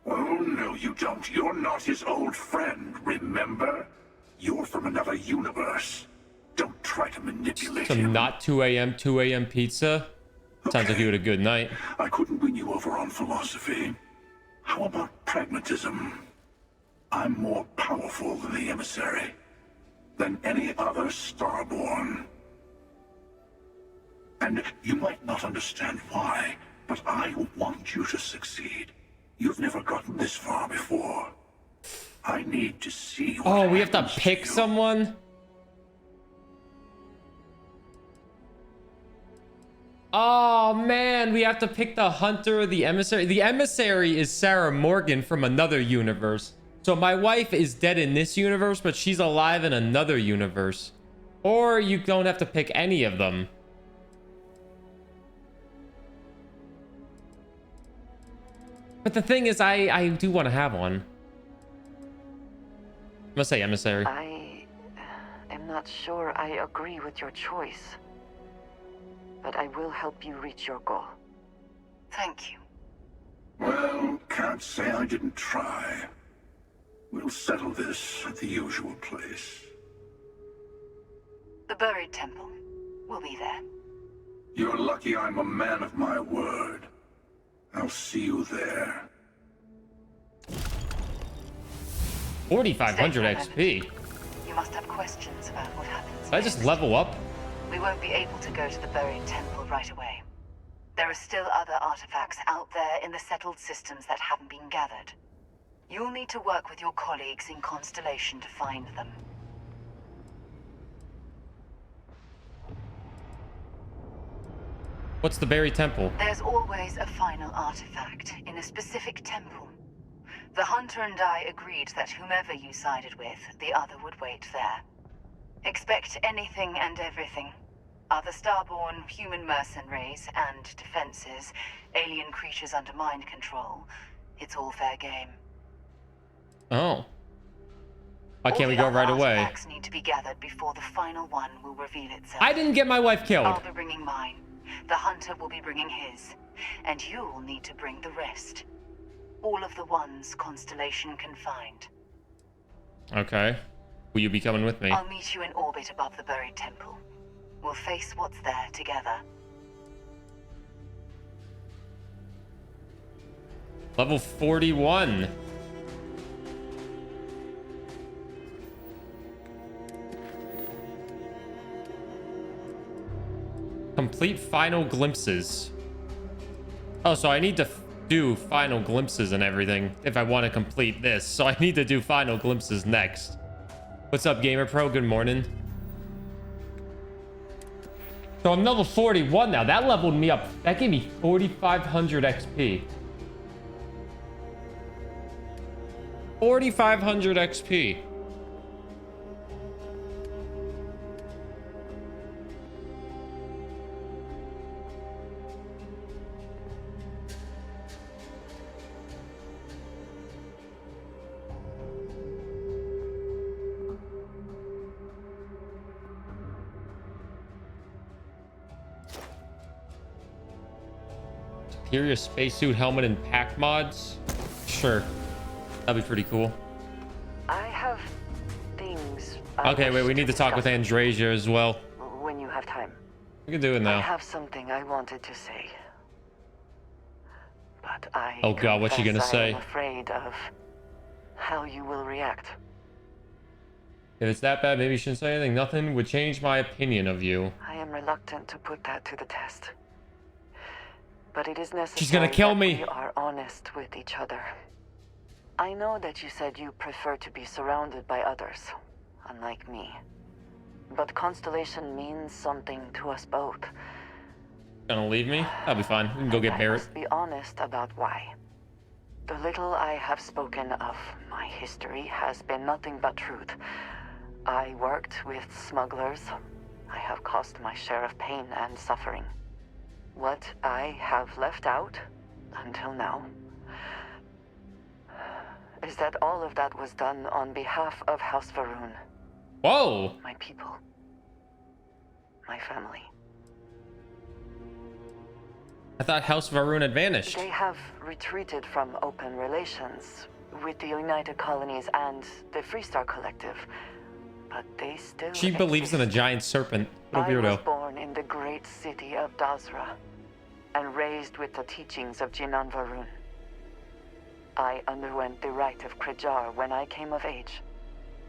Oh, no, you don't. You're not his old friend, remember? You're from another universe. Don't try to manipulate Some him. not 2 a.m. pizza. Sounds like you had a good night. I couldn't win you over on philosophy. How about pragmatism? I'm more powerful than the emissary. Than any other Starborn. And you might not understand why, but I want you to succeed. You've never gotten this far before. I need to see what Oh, we have to happens pick you. someone? Oh, man. We have to pick the hunter or the emissary. The emissary is Sarah Morgan from another universe. So my wife is dead in this universe, but she's alive in another universe. Or you don't have to pick any of them. But the thing is, I do want to have one. I'm gonna say emissary. I am not sure I agree with your choice, but I will help you reach your goal. Thank you. Well, can't say I didn't try. We'll settle this at the usual place. The buried temple. We'll be there. You're lucky I'm a man of my word. I'll see you there. 4,500 XP. You must have questions about what happens. Did I just level up? We won't be able to go to the buried temple right away. There are still other artifacts out there in the settled systems that haven't been gathered. You'll need to work with your colleagues in Constellation to find them. What's the buried temple? There's always a final artifact in a specific temple. The hunter and I agreed that whomever you sided with, the other would wait there. Expect anything and everything. Other starborn, human mercenaries, and defenses, alien creatures under mind control. It's all fair game. Oh. Why can't we go right away? Artifacts need to be gathered before the final one will reveal itself. I didn't get my wife killed. I'll be bringing mine. The hunter will be bringing his. And you'll need to bring the rest. All of the ones Constellation can find. Okay. Will you be coming with me? I'll meet you in orbit above the buried temple. We'll face what's there together. Level 41. Complete final glimpses. Oh, so I need to do final glimpses and everything if I want to complete this. So I need to do final glimpses next. What's up, Gamer Pro? Good morning. So I'm level 41 now. That leveled me up. That gave me 4,500 XP. 4,500 XP. Superior spacesuit helmet and pack mods? Sure. That'd be pretty cool. I have things. Okay, wait, we need to talk with Andrasia as well. When you have time. We can do it I now. have something I wanted to say. But I Oh god, what's she gonna confess I say? am afraid of how you will react. If it's that bad, maybe you shouldn't say anything. Nothing would change my opinion of you. I am reluctant to put that to the test. But it is necessary She's gonna kill that me. we are honest with each other. I know that you said you prefer to be surrounded by others, unlike me. But Constellation means something to us both. Gonna leave me? That'll be fine. We can go get I Barrett. must be honest about why. The little I have spoken of my history has been nothing but truth. I worked with smugglers. I have caused my share of pain and suffering. What I have left out, until now, is that all of that was done on behalf of House Varun. Whoa! My people. My family. I thought House Varun had vanished. They have retreated from open relations with the United Colonies and the Freestar Collective, but they still She believes in a exist. giant serpent. What a I was weirdo. born in the great city of Dazra and raised with the teachings of Jinan Varun. I underwent the rite of Krejar when I came of age.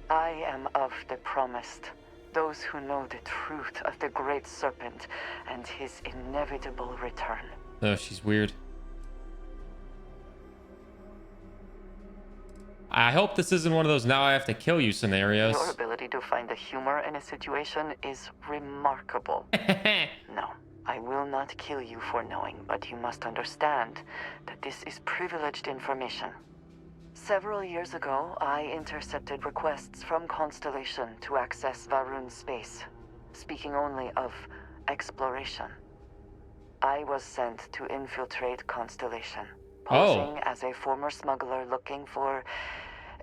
I am of the promised, those who know the truth of the great serpent and his inevitable return. Oh, she's weird. I hope this isn't one of those now I have to kill you scenarios. Your ability to find the humor in a situation is remarkable. No, I will not kill you for knowing, but you must understand that this is privileged information. Several years ago, I intercepted requests from Constellation to access Varun space, speaking only of exploration. I was sent to infiltrate Constellation, posing as a former smuggler looking for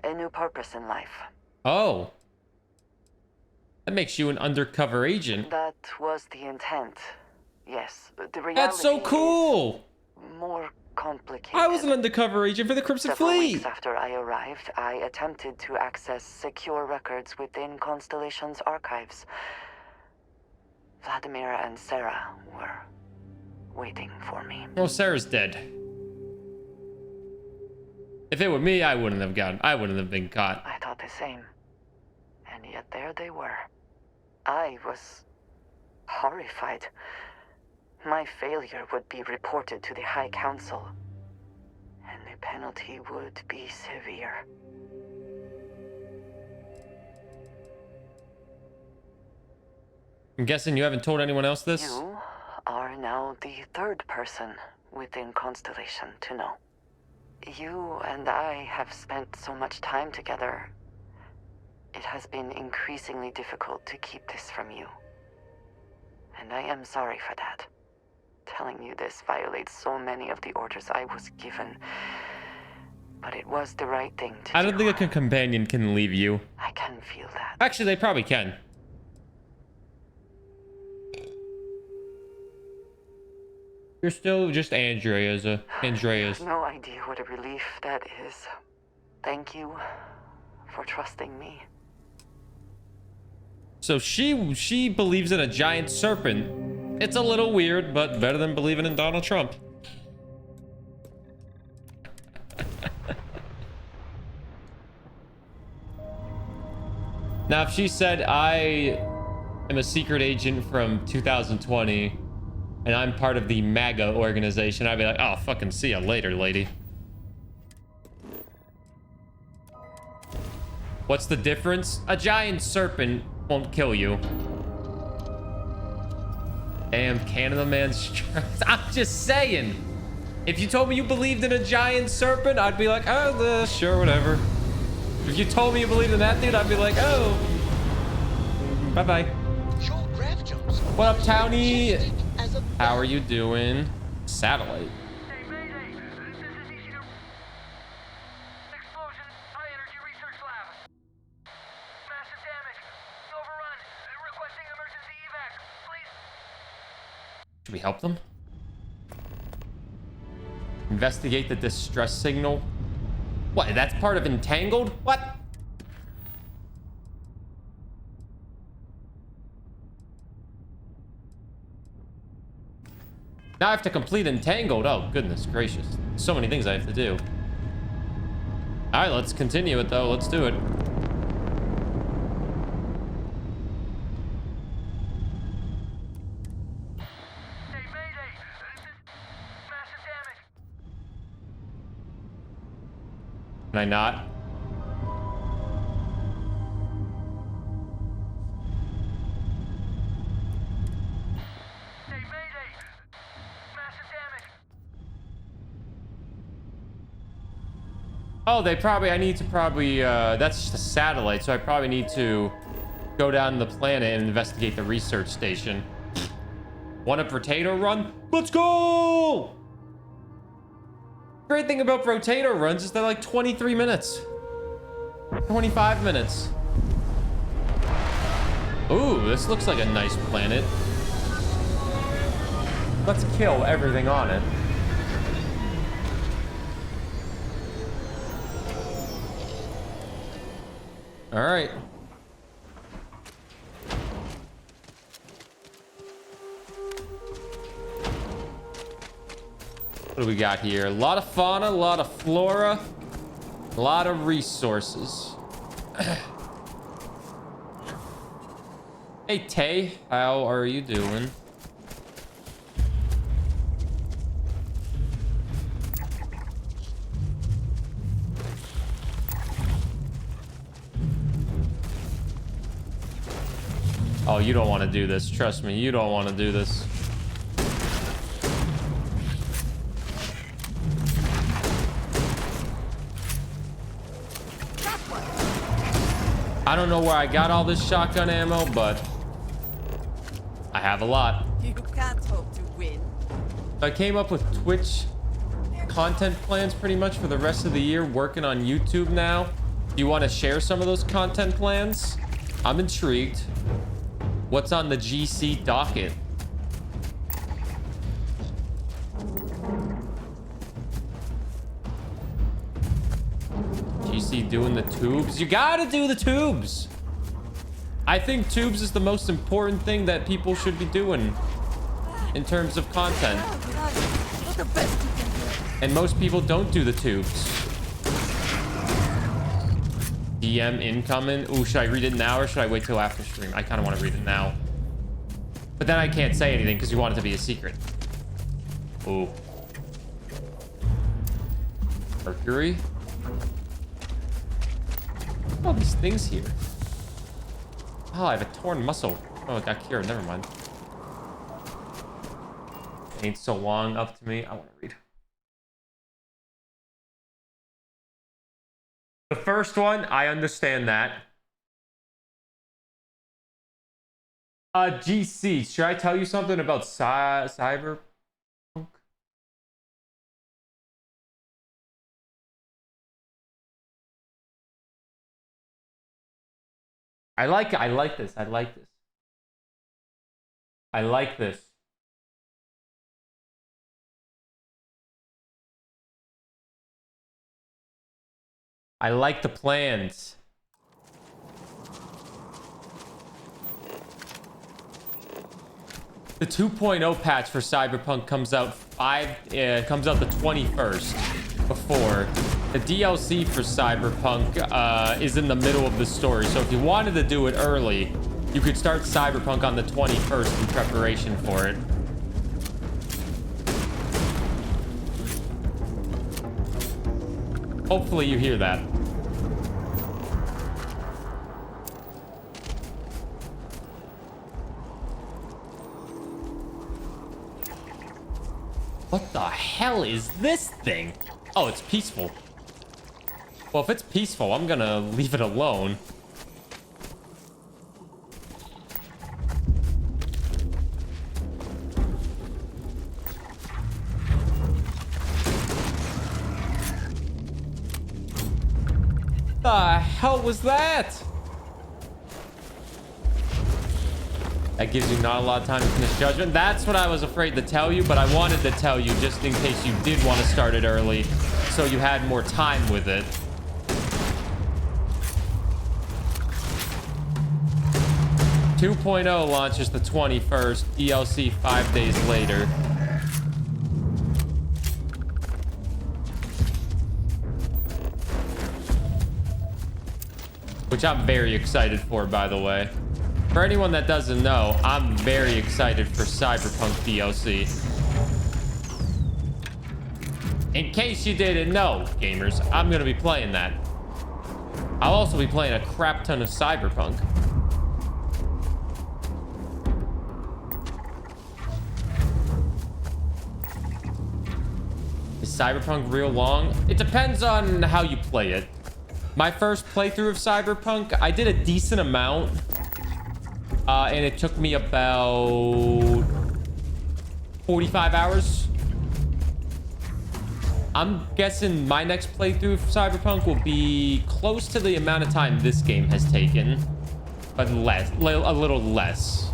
a new purpose in life. Oh. That makes you an undercover agent. That was the intent. Yes, the reality That's so cool. is more complicated. I was an undercover agent for the Crimson Several Fleet. weeks after I arrived, I attempted to access secure records within Constellation's archives. Vladimir and Sarah were waiting for me. Well, Sarah's dead. If it were me, I wouldn't have been caught. I thought the same. And yet there they were. I was horrified. My failure would be reported to the High Council, and the penalty would be severe. I'm guessing you haven't told anyone else this? You are now the third person within Constellation to know. You and I have spent so much time together. It has been increasingly difficult to keep this from you. And I am sorry for that. Telling you this violates so many of the orders I was given. But it was the right thing to do. I don't think a companion can leave you. I can feel that. Actually, they probably can. You're still just Andrea's. You have no idea what a relief that is. Thank you for trusting me. So she believes in a giant serpent. It's a little weird, but better than believing in Donald Trump. Now, if she said, I am a secret agent from 2020, and I'm part of the MAGA organization, I'd be like, oh, fucking see ya later, lady. What's the difference? A giant serpent won't kill you. Damn, Canada man's I'm just saying. If you told me you believed in a giant serpent, I'd be like, oh, sure, whatever. If you told me you believed in that dude, I'd be like, oh. Bye-bye. What up, Townie? How are you doing? Satellite. Should we help them? Investigate the distress signal. What? That's part of Entangled? What? Now I have to complete Entangled. Oh, goodness gracious. So many things I have to do. All right, let's continue it, though. Let's do it. Can I not? Oh, I need to that's just a satellite, so I probably need to go down the planet and investigate the research station. Want a potato run? Let's go! Great thing about potato runs is they're like 23 minutes. 25 minutes. Ooh, this looks like a nice planet. Let's kill everything on it. All right. What do we got here? A lot of fauna, a lot of flora, a lot of resources. Hey, Tay, how are you doing? Oh, you don't want to do this. Trust me, you don't want to do this. I don't know where I got all this shotgun ammo, but I have a lot. You can't hope to win. I came up with Twitch content plans pretty much for the rest of the year, working on YouTube now. Do you want to share some of those content plans? I'm intrigued. What's on the GC docket? GC doing the tubes? You gotta do the tubes. I think tubes is the most important thing that people should be doing in terms of content. And most people don't do the tubes. DM incoming. Ooh, should I read it now or should I wait till after stream? I kind of want to read it now. But then I can't say anything because you want it to be a secret. Ooh. Mercury? All these things here. Oh, I have a torn muscle. Oh, it got cured. Never mind. Ain't so long up to me. I want to read. The first one, I understand that. GC, should I tell you something about Cyberpunk? I like this. I like this. I like this. I like the plans. The 2.0 patch for Cyberpunk comes out the 21st. Before the DLC for Cyberpunk is in the middle of the story, so if you wanted to do it early, you could start Cyberpunk on the 21st in preparation for it. Hopefully you hear that. What the hell is this thing? Oh, it's peaceful. Well, if it's peaceful, I'm gonna leave it alone. The hell was that? That gives you not a lot of time to finish Judgment. That's what I was afraid to tell you, but I wanted to tell you just in case you did want to start it early, so you had more time with it. Two 2.0 launches the 21st, DLC 5 days later. Which I'm very excited for, by the way. For anyone that doesn't know, I'm very excited for Cyberpunk DLC. In case you didn't know, gamers, I'm gonna be playing that. I'll also be playing a crap ton of Cyberpunk. Is Cyberpunk real long? It depends on how you play it. My first playthrough of Cyberpunk, I did a decent amount. And it took me about 45 hours. I'm guessing my next playthrough of Cyberpunk will be close to the amount of time this game has taken, but less, a little less.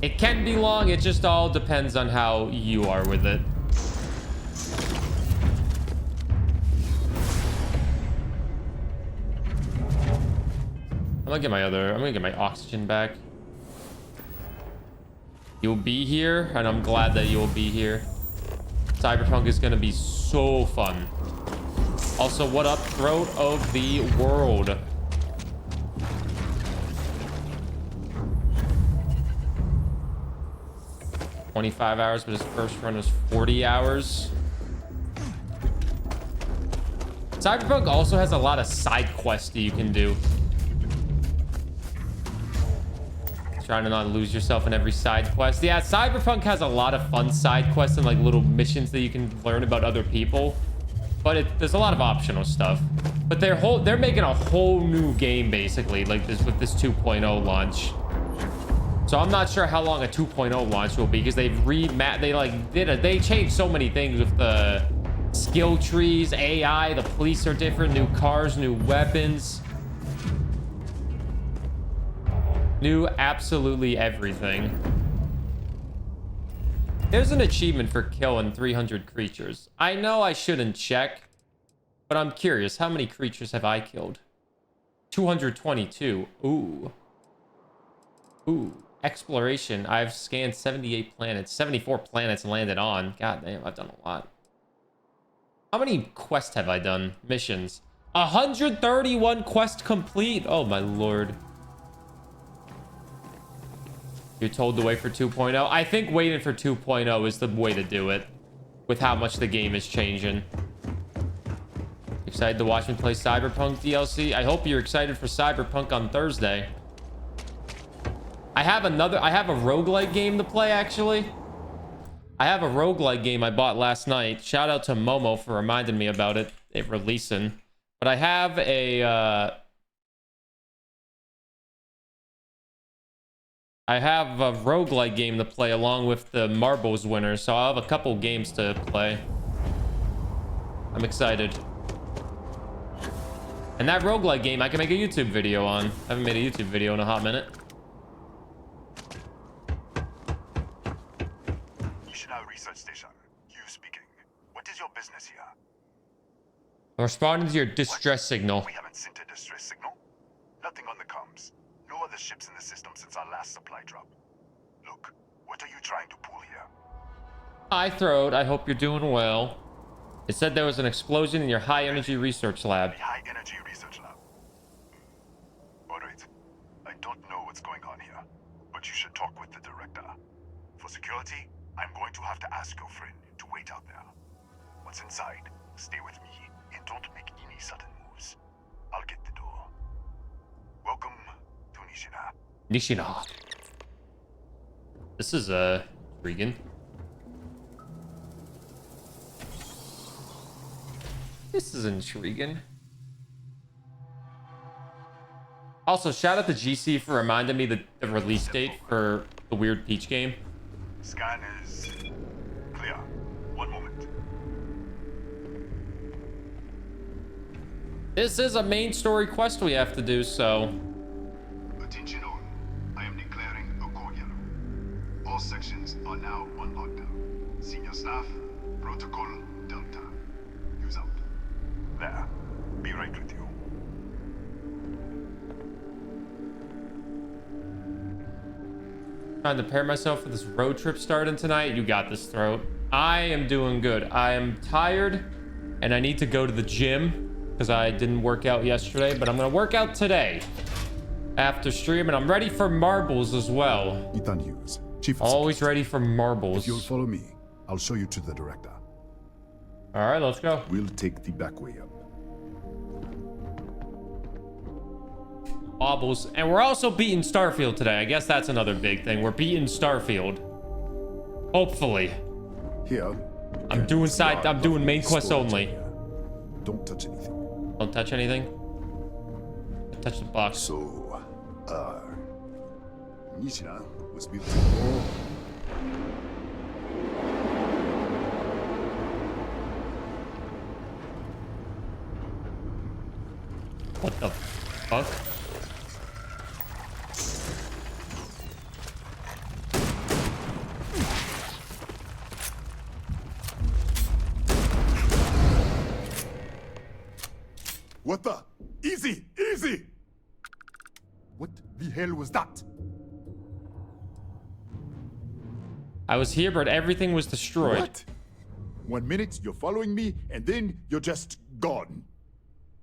It can be long, it just all depends on how you are with it. I'm gonna get my oxygen back. You'll be here, and I'm glad that you'll be here. Cyberpunk is gonna be so fun. Also, what up, throat of the world? $25 hours, but his first run was 40 hours. Cyberpunk also has a lot of side quests that you can do. Trying to not lose yourself in every side quest. Yeah, Cyberpunk has a lot of fun side quests and like little missions that you can learn about other people. But there's a lot of optional stuff. But they're making a whole new game basically, like this with this 2.0 launch. So I'm not sure how long a 2.0 launch will be because they've they changed so many things with the skill trees, AI, the police are different, new cars, new weapons, new absolutely everything. There's an achievement for killing 300 creatures. I know I shouldn't check, but I'm curious. How many creatures have I killed? 222. Ooh. Ooh. Exploration. I've scanned 78 planets. 74 planets landed on. God damn, I've done a lot. How many quests have I done? Missions. 131 quest complete. Oh my lord. You're told to wait for 2.0. I think waiting for 2.0 is the way to do it. With how much the game is changing. Excited to watch me play Cyberpunk DLC? I hope you're excited for Cyberpunk on Thursday. I have a roguelike game to play, actually. I have a roguelike game I bought last night. Shout out to Momo for reminding me about it releasing. But I have a roguelike game to play along with the Marbles winner, so I'll have a couple games to play. I'm excited. And that roguelike game I can make a YouTube video on. I haven't made a YouTube video in a hot minute. Research Station. You speaking. What is your business here? I'm responding to your distress signal. We haven't sent a distress signal. Nothing on the comms. No other ships in the system since our last supply drop. Look, what are you trying to pull here? Hi, Throat. I hope you're doing well. It said there was an explosion in your high energy research lab. High energy research lab. Alright. I don't know what's going on here, but you should talk with the director. For security, I'm going to have to ask your friend to wait out there. Once inside, stay with me and don't make any sudden moves. I'll get the door. Welcome to Nishina. Nishina. This is intriguing. This is intriguing. Also, shout out to GC for reminding me the release date for the Weird Peach game. Scan is clear. One moment. This is a main story quest we have to do, so. Attention all. I am declaring a code yellow. All sections are now on lockdown. Senior staff, protocol Delta. Use out. There. Be right with you. Trying to prepare myself for this road trip starting tonight. You got this, Throat. I am doing good. I am tired and I need to go to the gym because I didn't work out yesterday, but I'm gonna work out today after stream, and I'm ready for marbles as well. Ethan Hughes, Chief of Always Security. ready for marbles. If you'll follow me, I'll show you to the director. All right, let's go. We'll take the back way up. Marbles. And we're also beating Starfield today. I guess that's another big thing. We're beating Starfield. Hopefully. Here. I'm doing main quest only. Don't touch anything. Don't touch anything? Touch the box. So, Nishina was built. What the fuck? What the? Easy! Easy! What the hell was that? I was here, but everything was destroyed. What? 1 minute you're following me, and then you're just gone.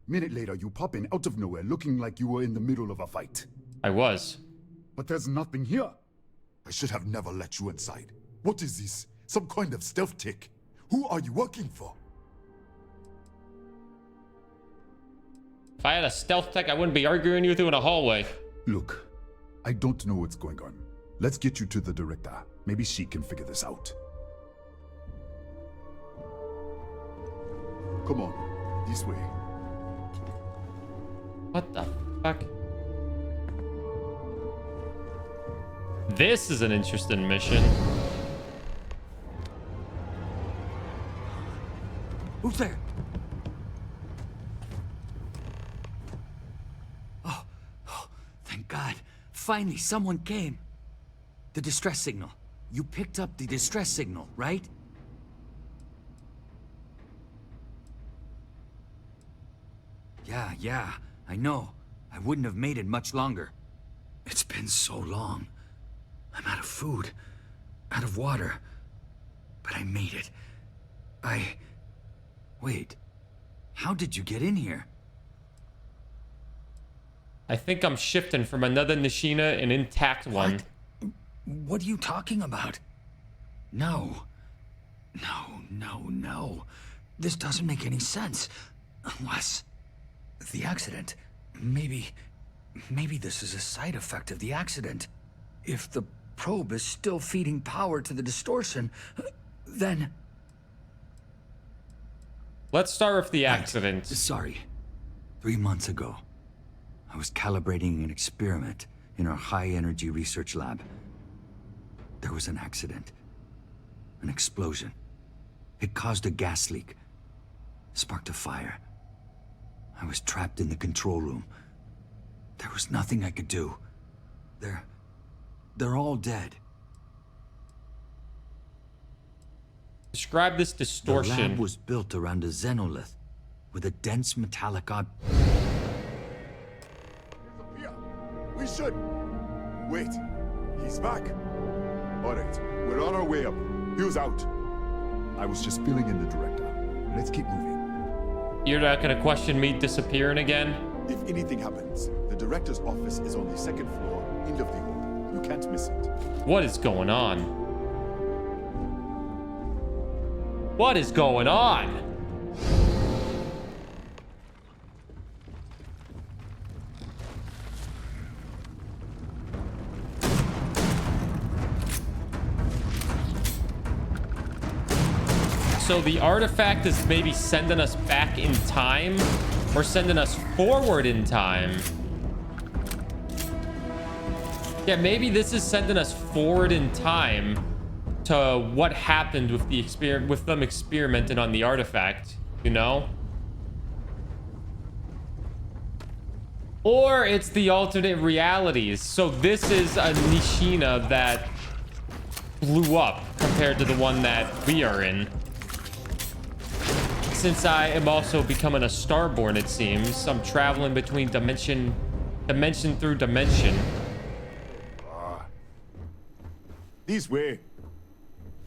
Minute later, you pop in out of nowhere looking like you were in the middle of a fight. I was. But there's nothing here. I should have never let you inside. What is this? Some kind of stealth tick? Who are you working for? If I had a stealth tech, I wouldn't be arguing with you in a hallway. Look, I don't know what's going on. Let's get you to the director. Maybe she can figure this out. Come on, this way. What the fuck? This is an interesting mission. Who's there? Oh, thank God. Finally, someone came. The distress signal. You picked up the distress signal, right? Yeah, I know. I wouldn't have made it much longer. It's been so long. I'm out of food, out of water. But I made it. Wait. How did you get in here? I think I'm shifting from another Nishina, an intact one. What are you talking about? No. This doesn't make any sense. Unless... the accident. Maybe this is a side effect of the accident. If the probe is still feeding power to the distortion, then... Let's start with the accident. Sorry. 3 months ago, I was calibrating an experiment in our high-energy research lab. There was an accident. An explosion. It caused a gas leak. Sparked a fire. I was trapped in the control room. There was nothing I could do. They're all dead. Describe this distortion. The lab was built around a xenolith with a dense metallic We should. Wait, he's back. All right, we're on our way up. Hughes out. I was just filling in the director. Let's keep moving. You're not gonna question me disappearing again? If anything happens, the director's office is on the second floor, end of the hall. You can't miss it. What is going on? What is going on? So the artifact is maybe sending us back in time or sending us forward in time. Yeah, maybe this is sending us forward in time to what happened with the with them experimenting on the artifact, you know? Or it's the alternate realities. So this is a Nishina that blew up compared to the one that we are in. Since I am also becoming a Starborn, it seems, I'm traveling between dimension through dimension. This way.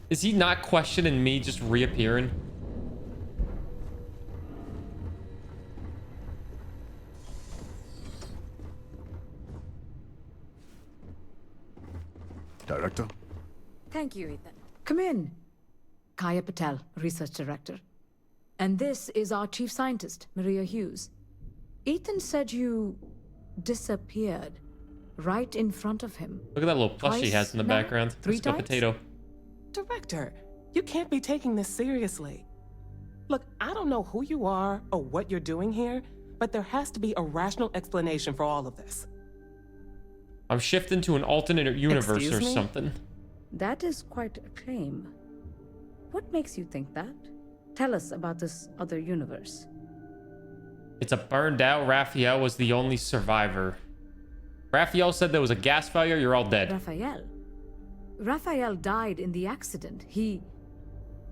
Is he not questioning me just reappearing? Director? Thank you, Ethan. Come in. Kaya Patel, Research Director. And this is our Chief Scientist, Maria Hughes. Ethan said you disappeared right in front of him. Look at that little plush he has in the background. 3 Let's go times? potato. Director, you can't be taking this seriously. Look, I don't know who you are or what you're doing here, but there has to be a rational explanation for all of this. I'm shifting to an alternate universe Excuse or me? something. That is quite a claim. What makes you think that? Tell us about this other universe. It's a burned out. Raphael was the only survivor. Raphael said there was a gas failure. You're all dead. Raphael died in the accident. He...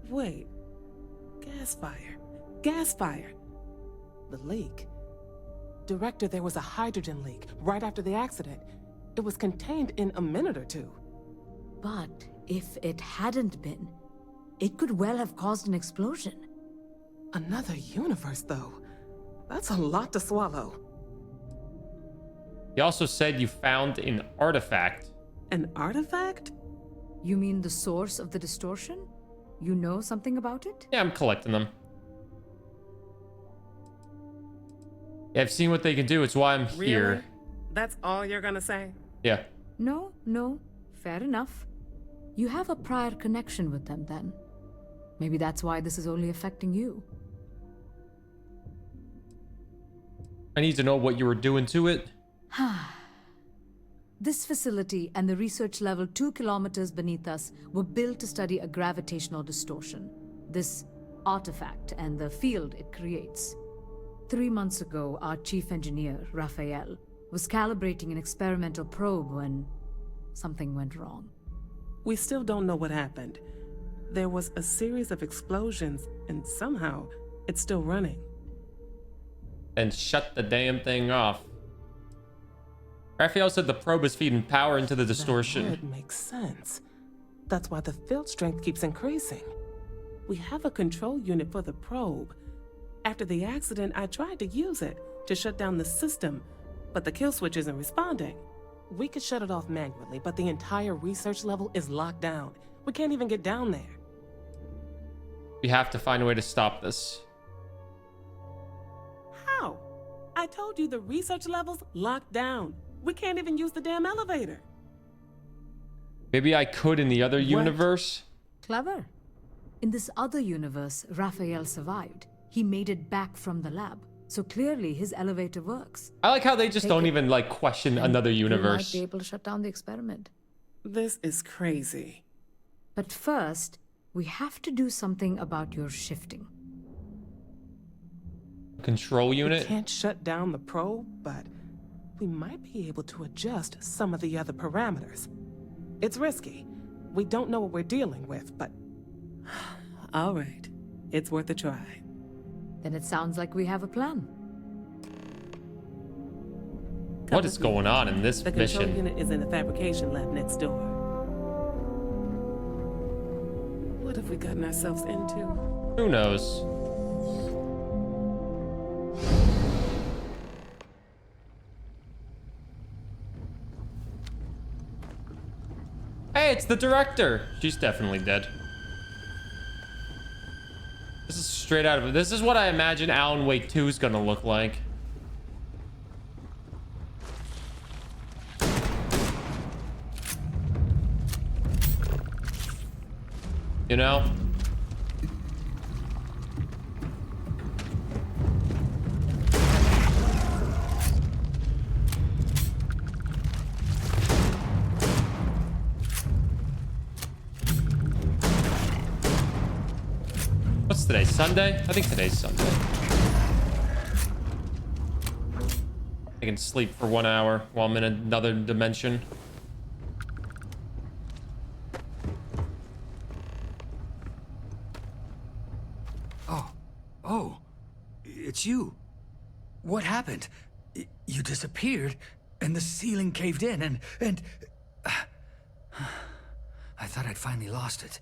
Wait. Gas fire. Gas fire. The leak. Director, there was a hydrogen leak right after the accident. It was contained in a minute or two. But if it hadn't been, it could well have caused an explosion. Another universe, though. That's a lot to swallow. He also said you found an artifact. An artifact? You mean the source of the distortion? You know something about it? Yeah, I'm collecting them. Yeah, I've seen what they can do. It's why I'm here. Really? That's all you're gonna say? Yeah. No. Fair enough. You have a prior connection with them then. Maybe that's why this is only affecting you. I need to know what you were doing to it. This facility and the research level 2 kilometers beneath us were built to study a gravitational distortion, this artifact and the field it creates. 3 months ago, our chief engineer, Raphael, was calibrating an experimental probe when something went wrong. We still don't know what happened. There was a series of explosions, and somehow it's still running. And shut the damn thing off. Raphael said the probe is feeding power into the distortion. That would make sense. That's why the field strength keeps increasing. We have a control unit for the probe. After the accident, I tried to use it to shut down the system, but the kill switch isn't responding. We could shut it off manually, but the entire research level is locked down. We can't even get down there. We have to find a way to stop this. How? I told you the research level's locked down. We can't even use the damn elevator. Maybe I could in the other universe? Clever. In this other universe, Raphael survived. He made it back from the lab. So clearly his elevator works. I like how they just don't even like question another universe. We might be able to shut down the experiment. This is crazy. But first, we have to do something about your shifting. Control unit? We can't shut down the probe, but we might be able to adjust some of the other parameters. It's risky. We don't know what we're dealing with, but... All right. It's worth a try. Then it sounds like we have a plan. What is going on in this mission? The control unit is in the fabrication lab next door. What have we gotten ourselves into? Who knows? Hey, it's the director. She's definitely dead. This is straight out of it. This is what I imagine Alan Wake 2 is gonna look like. You know? What's today? Sunday? I think today's Sunday. I can sleep for 1 hour while I'm in another dimension. Oh, it's you. What happened? You disappeared, and the ceiling caved in, and I thought I'd finally lost it.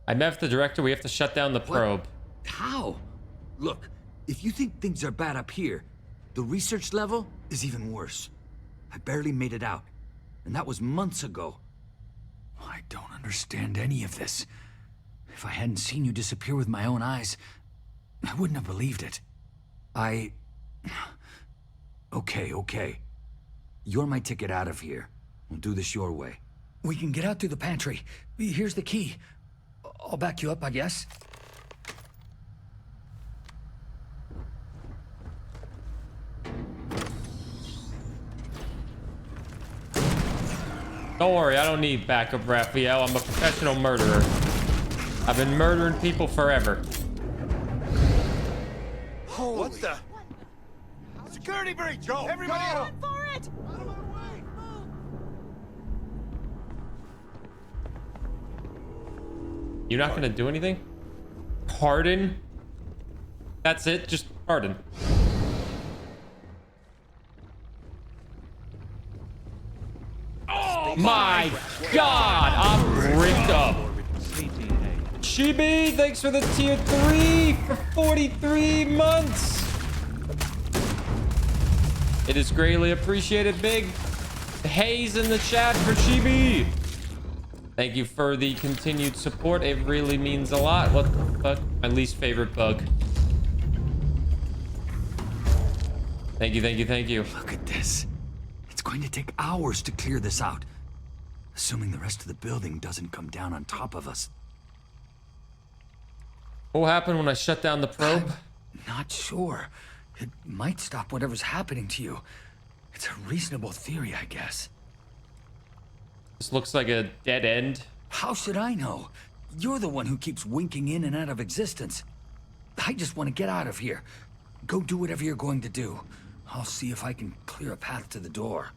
I met with the director. We have to shut down the probe. What? How? Look, if you think things are bad up here, the research level is even worse. I barely made it out, and that was months ago. I don't understand any of this. If I hadn't seen you disappear with my own eyes, I wouldn't have believed it. Okay. You're my ticket out of here. We'll do this your way. We can get out through the pantry. Here's the key. I'll back you up, I guess. Don't worry, I don't need backup, Raphael. I'm a professional murderer. I've been murdering people forever. Holy. What the? Security breach! Go! Everybody out! For it! You're not gonna do anything? Pardon? That's it? Just pardon. Oh my god! I'm ripped up. Chibi, thanks for the tier 3 for 43 months. It is greatly appreciated, Big. Haze in the chat for Chibi. Thank you for the continued support. It really means a lot. What the fuck? My least favorite bug. Thank you. Look at this. It's going to take hours to clear this out. Assuming the rest of the building doesn't come down on top of us. What happened when I shut down the probe? I'm not sure. It might stop whatever's happening to you. It's a reasonable theory, I guess. This looks like a dead end. How should I know? You're the one who keeps winking in and out of existence. I just want to get out of here. Go do whatever you're going to do. I'll see if I can clear a path to the door.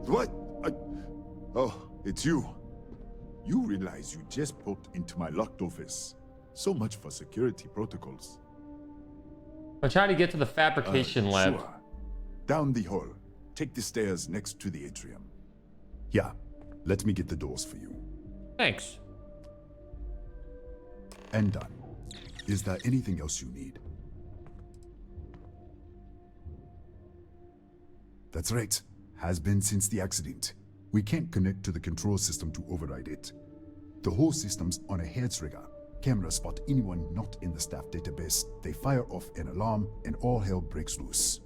What? Oh, it's you. You realize you just poked into my locked office. So much for security protocols. I'm trying to get to the fabrication lab. Sure. Down the hall. Take the stairs next to the atrium. Yeah, let me get the doors for you. Thanks. And done. Is there anything else you need? That's right. Has been since the accident. We can't connect to the control system to override it. The whole system's on a hair trigger. Cameras spot anyone not in the staff database. They fire off an alarm and all hell breaks loose.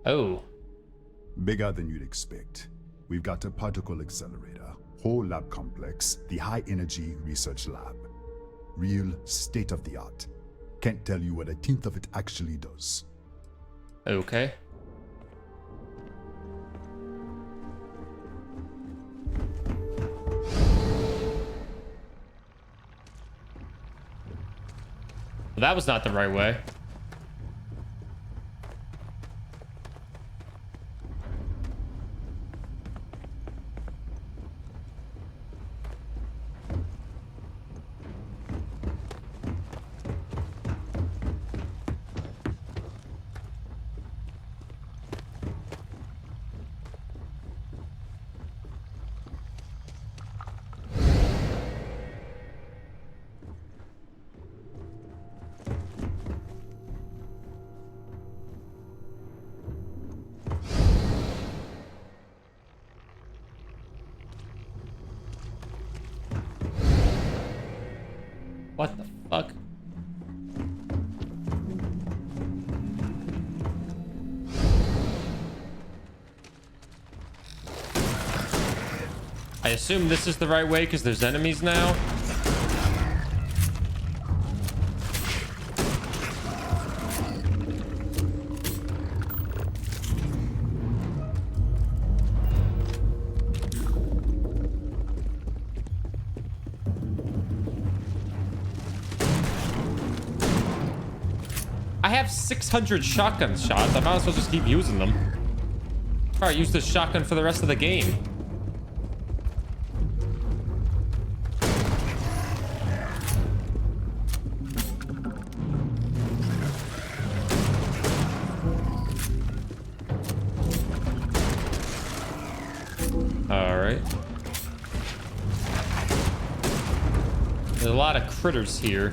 Oh. Bigger than you'd expect. We've got a particle accelerator, whole lab complex, the high energy research lab. Real state of the art. Can't tell you what a tenth of it actually does. Okay. Well, that was not the right way. What the fuck? I assume this is the right way because there's enemies now. I have 600 shotgun shots. I might as well just keep using them. All right, use this shotgun for the rest of the game. All right. There's a lot of critters here.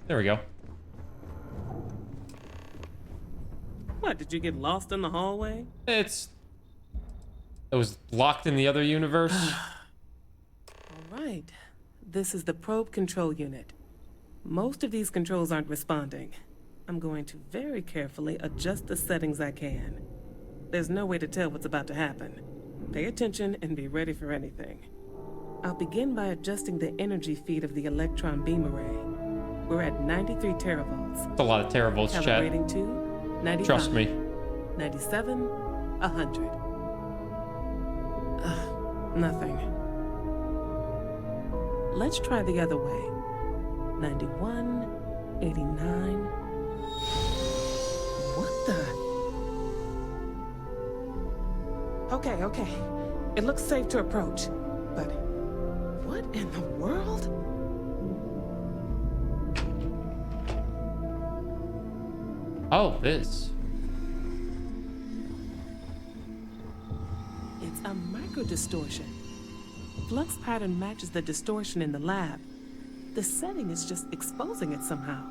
There we go. What, did you get lost in the hallway? It was locked in the other universe. All right. This is the probe control unit. Most of these controls aren't responding. I'm going to very carefully adjust the settings I can. There's no way to tell what's about to happen. Pay attention and be ready for anything. I'll begin by adjusting the energy feed of the electron beam array. We're at 93 teravolts. It's a lot of teravolts, chat. Calibrating to 95. Trust me. 97, 100. Nothing. Let's try the other way. 91, 89. What the? Okay. It looks safe to approach. But what in the world? Oh, this. It's a microdistortion. Flux pattern matches the distortion in the lab. The setting is just exposing it somehow.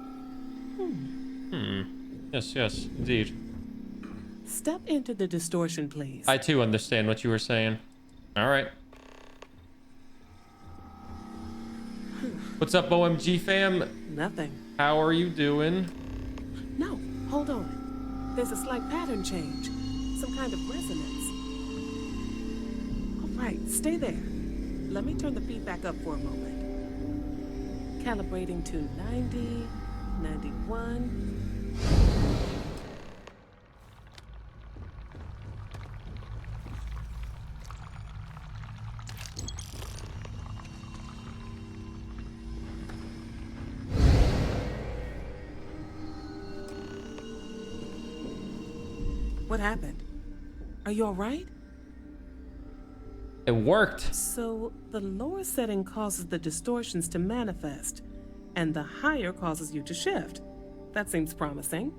Yes, indeed. Step into the distortion, please. I too understand what you were saying. All right. What's up, OMG fam? Nothing. How are you doing? No, hold on. There's a slight pattern change. Some kind of resonance. All right, stay there. Let me turn the feedback up for a moment. Calibrating to 90, 91. What happened? Are you all right? It worked. So the lower setting causes the distortions to manifest, and the higher causes you to shift. That seems promising.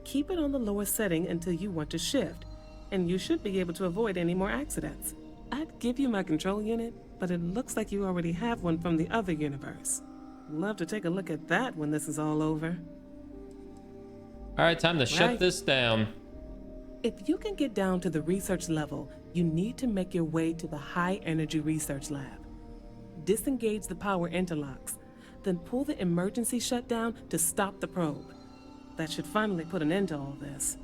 Keep it on the lower setting until you want to shift, and you should be able to avoid any more accidents. I'd give you my control unit, but it looks like you already have one from the other universe. Love to take a look at that when this is all over. All right, time to shut this down. If you can get down to the research level, you need to make your way to the high energy research lab. Disengage the power interlocks, then pull the emergency shutdown to stop the probe. That should finally put an end to all this.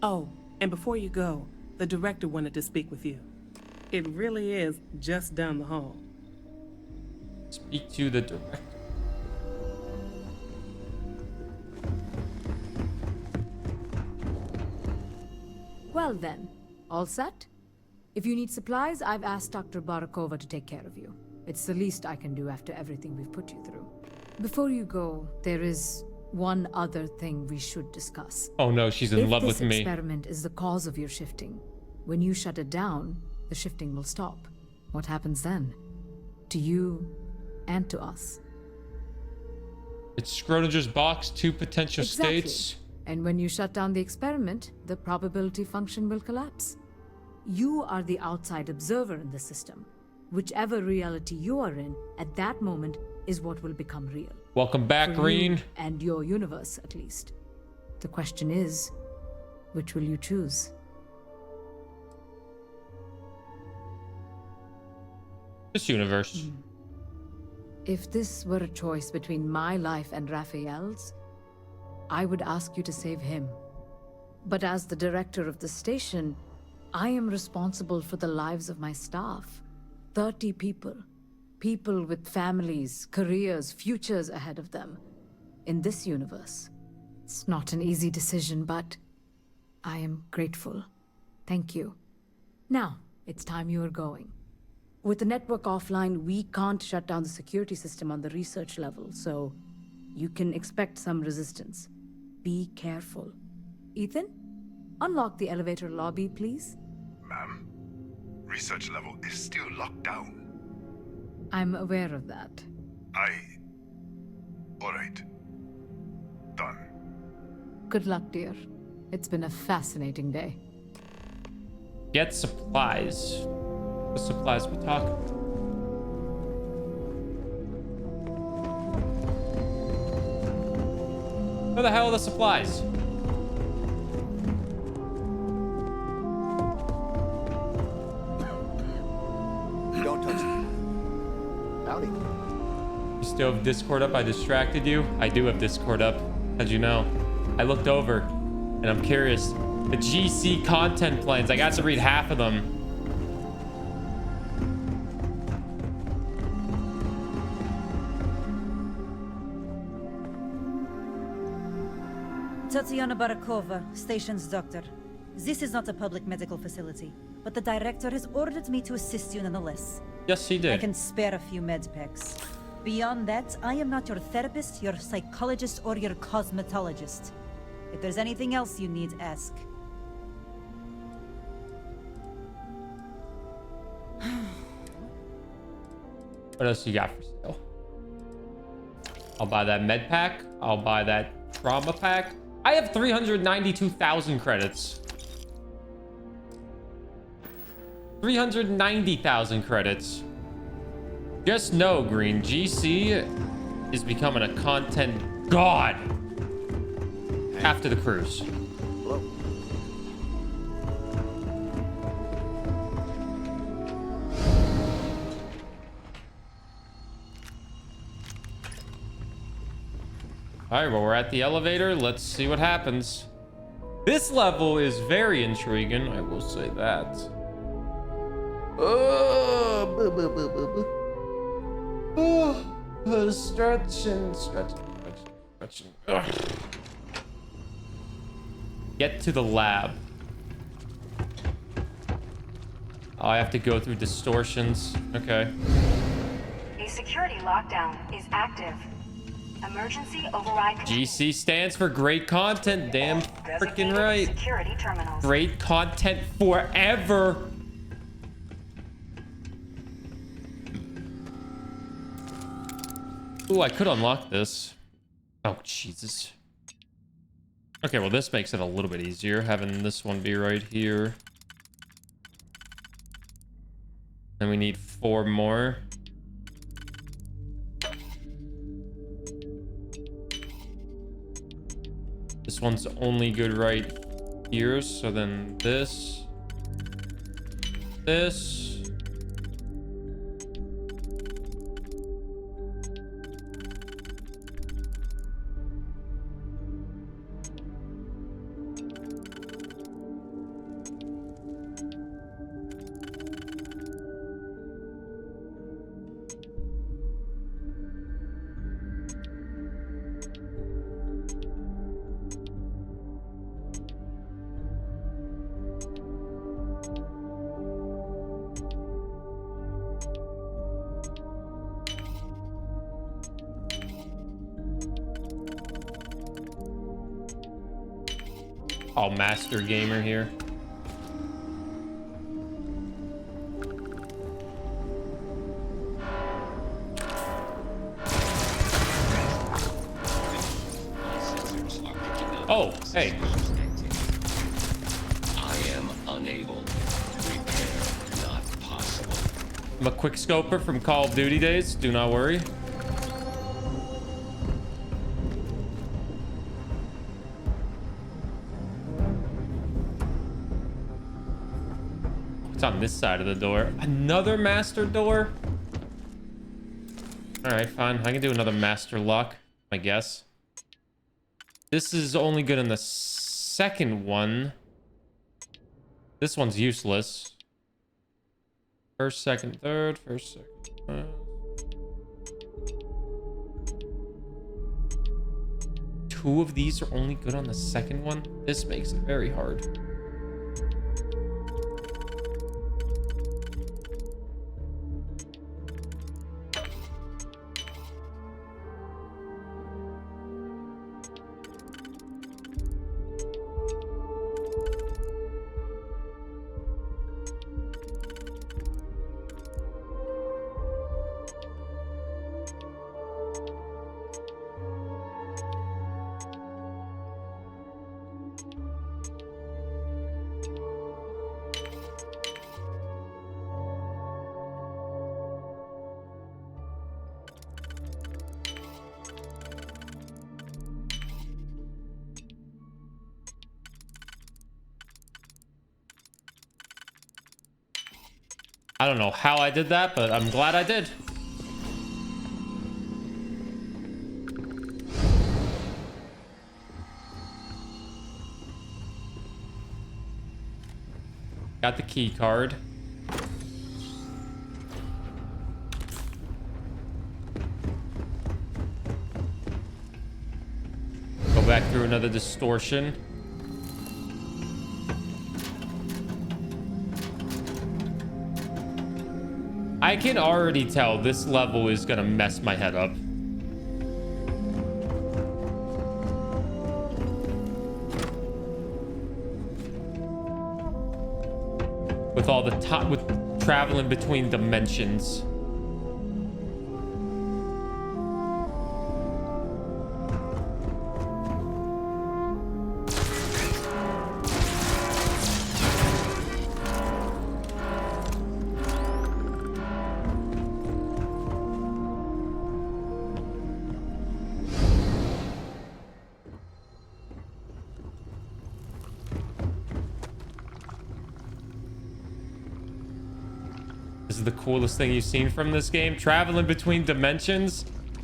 Oh, and before you go, the director wanted to speak with you. It really is just down the hall. Speak to the director. Well then, all set? If you need supplies, I've asked Dr. Barakova to take care of you. It's the least I can do after everything we've put you through. Before you go, there is one other thing we should discuss. Oh no, she's in love with me. If this experiment is the cause of your shifting, when you shut it down, the shifting will stop. What happens then? To you and to us. It's Schrodinger's box, two potential Exactly. states. And when you shut down the experiment, the probability function will collapse. You are the outside observer in the system. Whichever reality you are in at that moment is what will become real. Welcome back, For Green. you and your universe, at least. The question is, which will you choose? This universe. If this were a choice between my life and Raphael's, I would ask you to save him. But as the director of the station, I am responsible for the lives of my staff. 30 people. People with families, careers, futures ahead of them. In this universe. It's not an easy decision, but I am grateful. Thank you. Now, it's time you are going. With the network offline, we can't shut down the security system on the research level, so you can expect some resistance. Be careful. Ethan, unlock the elevator lobby, please. Ma'am, research level is still locked down. I'm aware of that. All right. Done. Good luck, dear. It's been a fascinating day. Get supplies. What supplies we talking? Where the hell are the supplies? Don't touch me. Howdy. You still have Discord up? I distracted you? I do have Discord up, as you know. I looked over, and I'm curious. The GC content plans, I got to read half of them. Tatiana Barakova, station's doctor. This is not a public medical facility, but the director has ordered me to assist you nonetheless. Yes, he did. I can spare a few med packs. Beyond that, I am not your therapist, your psychologist, or your cosmetologist. If there's anything else you need, ask. What else you got for sale? I'll buy that med pack. I'll buy that trauma pack. I have 392,000 credits. 390,000 credits. Just know, Green, GC is becoming a content god after the cruise. Hello. All right, well, we're at the elevator. Let's see what happens. This level is very intriguing, I will say that. Stretching. Ugh. Get to the lab. Oh, I have to go through distortions. Okay. A security lockdown is active. Emergency override. GC stands for great content. Damn freaking right. Security terminals. Great content forever. Ooh, I could unlock this. Oh, Jesus. Okay, well, this makes it a little bit easier, having this one be right here. And we need 4 more. This one's only good right here, so then this. Oh, master gamer here. Oh, hey. I am unable. Repair not possible. I'm a quick scoper from Call of Duty days. Do not worry. It's on this side of the door. Another master door? All right, fine. I can do another master lock, I guess. This is only good in the second one. This one's useless. First, second, third. First, second, third. Two of these are only good on the second one. This makes it very hard. I don't know how I did that, but I'm glad I did. Got the key card. Go back through another distortion. I can already tell this level is gonna mess my head up. With all the top, with traveling between dimensions. This is the coolest thing you've seen from this game. Traveling between dimensions.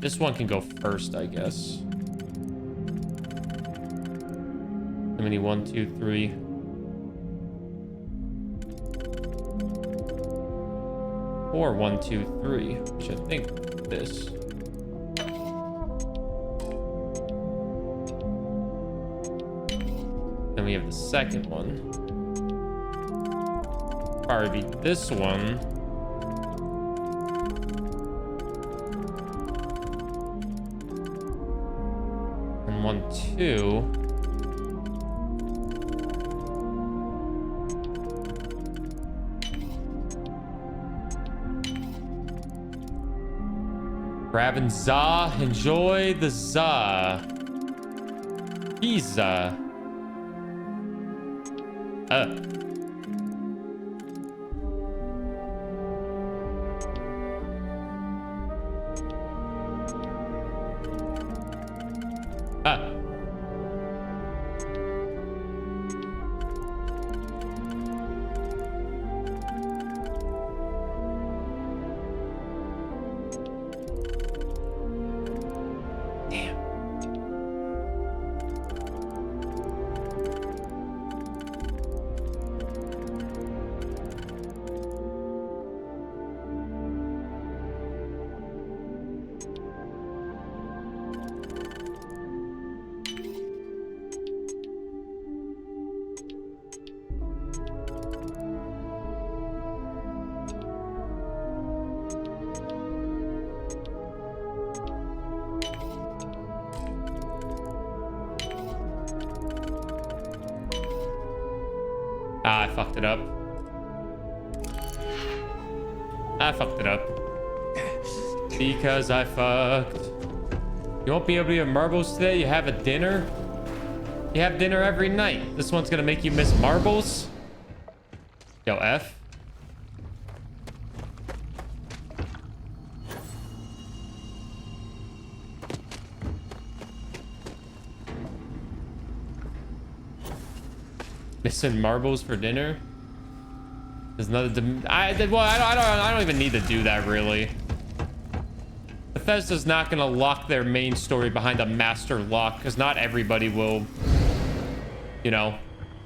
This one can go first, I guess. How many? 1, 2, 3. Or 1, 2, 3, which I think this. Then we have the second one. Probably be this one. And 1, 2. Grabbing za, enjoy the za. Pizza. Ah. Ah, I fucked it up. I fucked it up. Because I fucked. You won't be able to have marbles today? You have a dinner? You have dinner every night. This one's gonna make you miss marbles? Yo, F. Missing marbles for dinner? There's another. I don't even need to do that really. Bethesda's not gonna lock their main story behind a master lock because not everybody will, you know,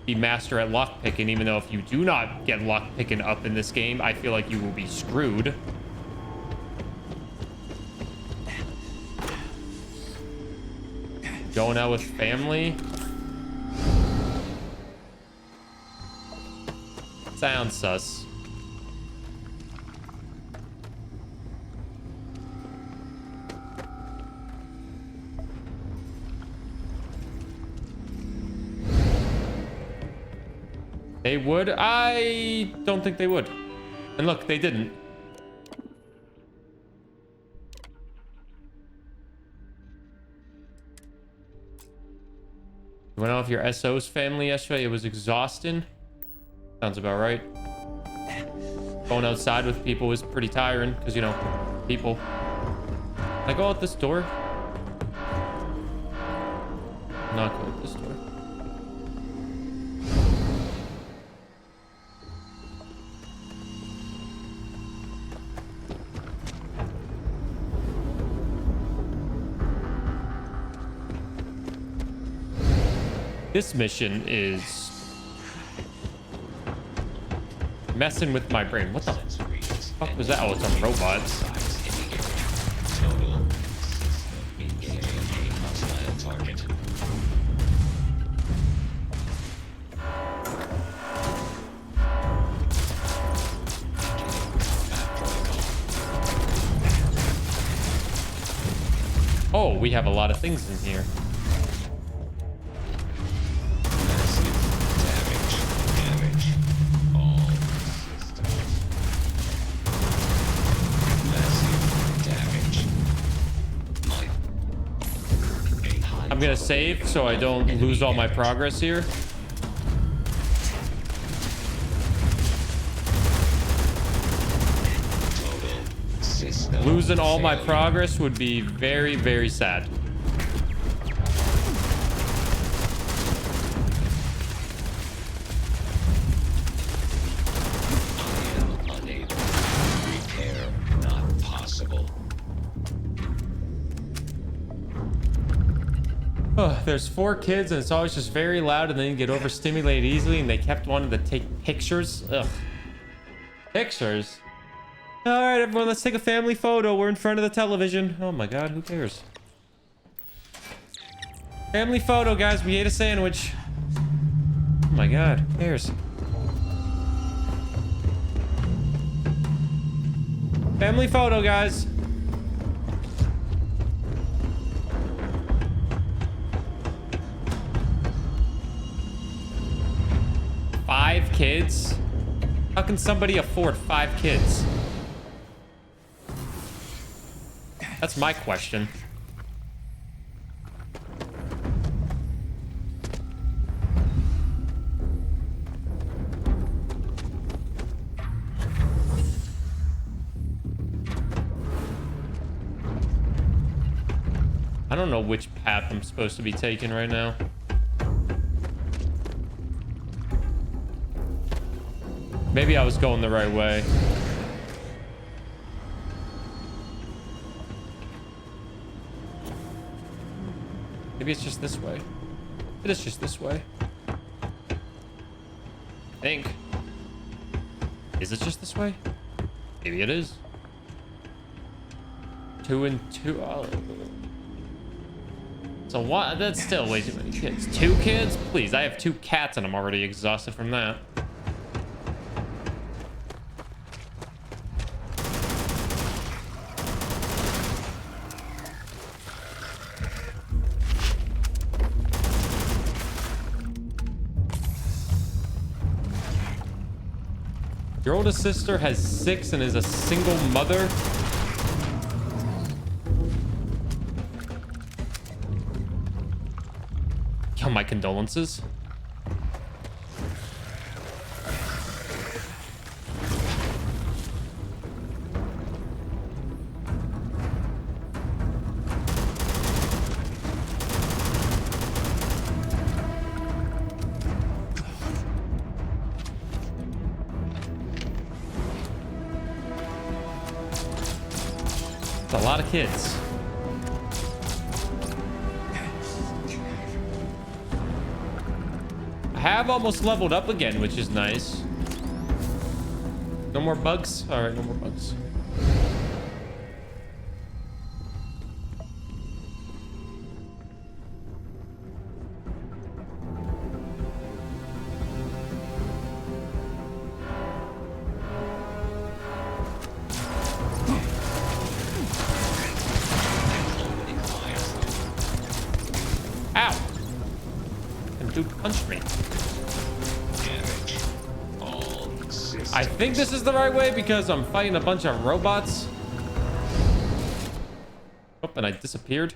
be master at lock picking. Even though if you do not get lock picking up in this game, I feel like you will be screwed. Going out with family. Sounds sus. They would? I don't think they would. And look, they didn't. You went out with your SO's family yesterday? It was exhausting. Sounds about right. Going outside with people was pretty tiring because, you know, people. Can I go out this door? Not go out this door. This mission is messing with my brain. What the fuck was that? Oh, it's a robot. Oh, we have a lot of things in here. I'm gonna save so I don't lose all my progress here. Losing all my progress would be very, very sad. there's 4 kids and it's always just very loud and then you get overstimulated easily and they kept wanting to take pictures. Ugh. Pictures? All right, everyone, let's take a family photo. We're in front of the television. Oh my God, who cares? Family photo, guys. We ate a sandwich. Oh my God, who cares? Family photo, guys. Five kids? How can somebody afford 5 kids? That's my question. I don't know which path I'm supposed to be taking right now. Maybe I was going the right way. Maybe it's just this way. It is just this way. I think. Is it just this way? Maybe it is. 2 and 2. Oh. So what? That's still way too many kids. 2 kids? Please, I have 2 cats and I'm already exhausted from that. Your oldest sister has 6 and is a single mother. Yo, my condolences. A lot of kids. I have almost leveled up again, which is nice. No more bugs? All right, no more bugs. I think this is the right way because I'm fighting a bunch of robots. Oh, and I disappeared.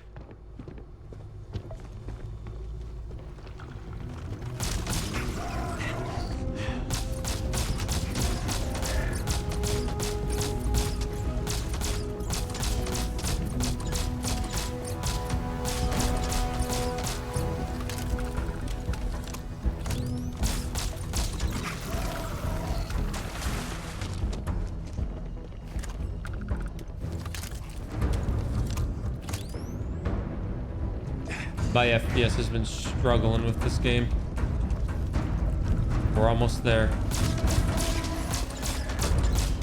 My FPS has been struggling with this game. We're almost there.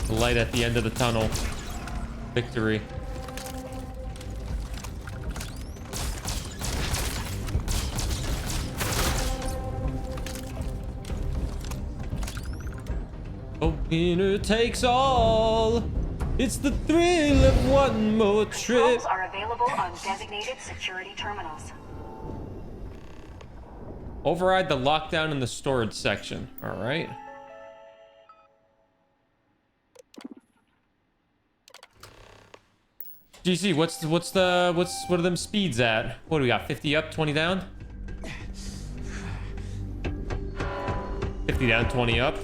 The light at the end of the tunnel. Victory. Oh, winner takes all. It's the thrill of one more trip. Controls are available on designated security terminals. Override the lockdown in the storage section. All right. GC, what are them speeds at? What do we got? 50 up, 20 down? 50 down, 20 up.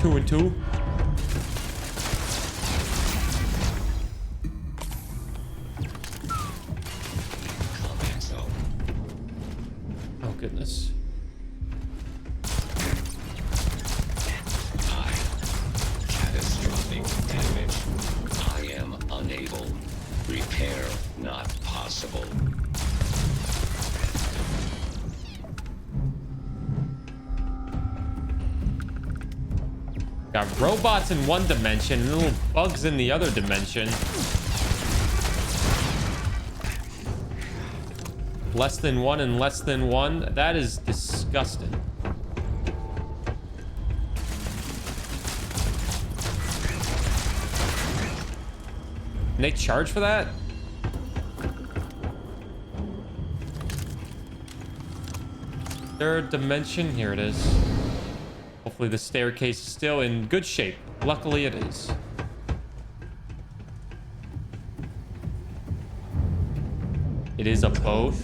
2 and 2. Oh goodness. Repair not possible. Got robots in one dimension and little bugs in the other dimension. Less than one and less than one. That is disgusting. Can they charge for that? Third dimension. Here it is. Hopefully the staircase is still in good shape. Luckily it is. It is a boat.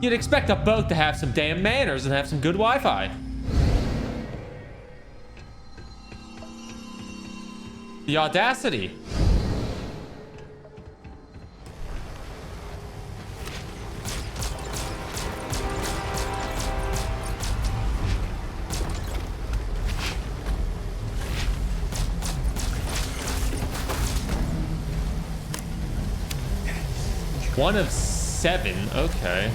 You'd expect a boat to have some damn manners and have some good Wi-Fi. The audacity. One of 7. Okay.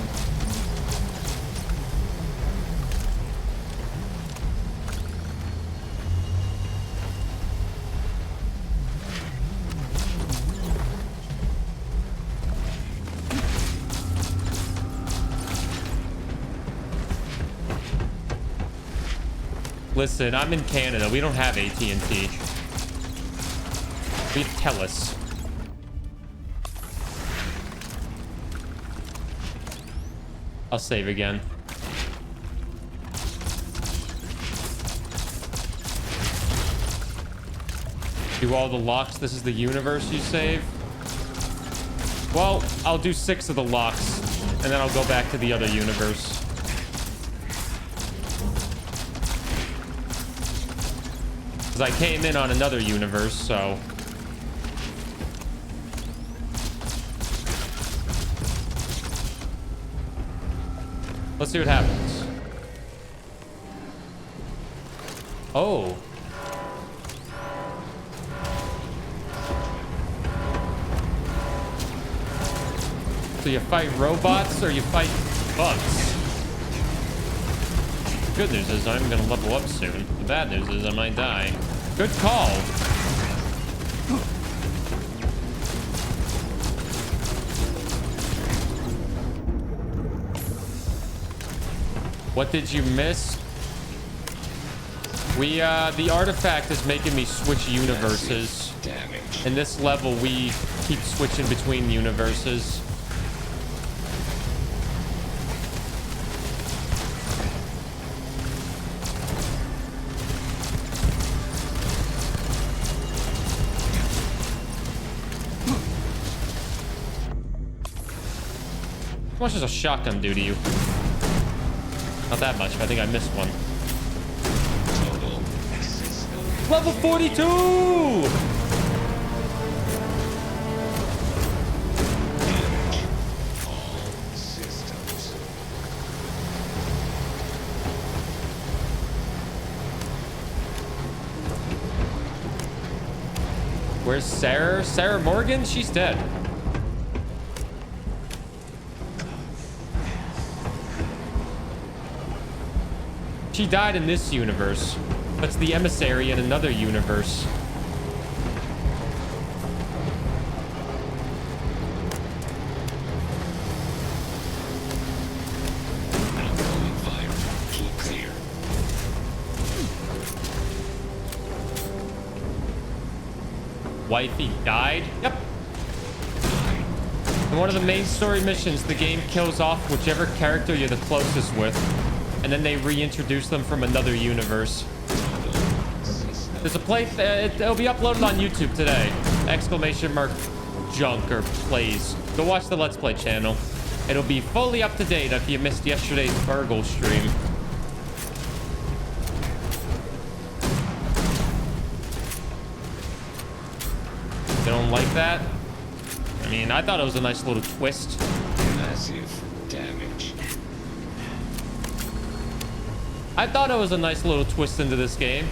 Listen, I'm in Canada. We don't have AT&T. We have TELUS. I'll save again. Do all the locks. This is the universe you save. Well, I'll do 6 of the locks, and then I'll go back to the other universe. Because I came in on another universe, so... Let's see what happens. Oh. So you fight robots or you fight bugs? Good news is I'm gonna level up soon. The bad news is I might die. Good call. What did you miss? The artifact is making me switch universes. In this level, we keep switching between universes. How much does a shotgun do to you? Not that much, but I think I missed one. Level 42! Where's Sarah? Sarah Morgan? She's dead. She died in this universe. That's the emissary in another universe. Wifey died? Yep. In one of the main story missions, the game kills off whichever character you're the closest with, and then they reintroduce them from another universe. There's a play, it'll be uploaded on YouTube today. !junk or plays. Go watch the Let's Play channel. It'll be fully up to date if you missed yesterday's Burgle stream. You don't like that? I mean, I thought it was a nice little twist. Massive damage. I thought it was a nice little twist into this game.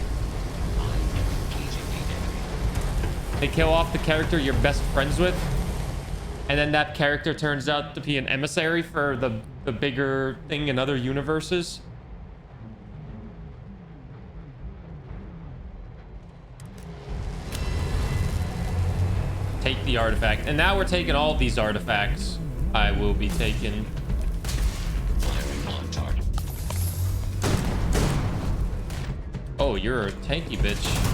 They kill off the character you're best friends with, and then that character turns out to be an emissary for the bigger thing in other universes. take the artifact. And now we're taking all these artifacts. I will be taking. Oh, you're a tanky bitch.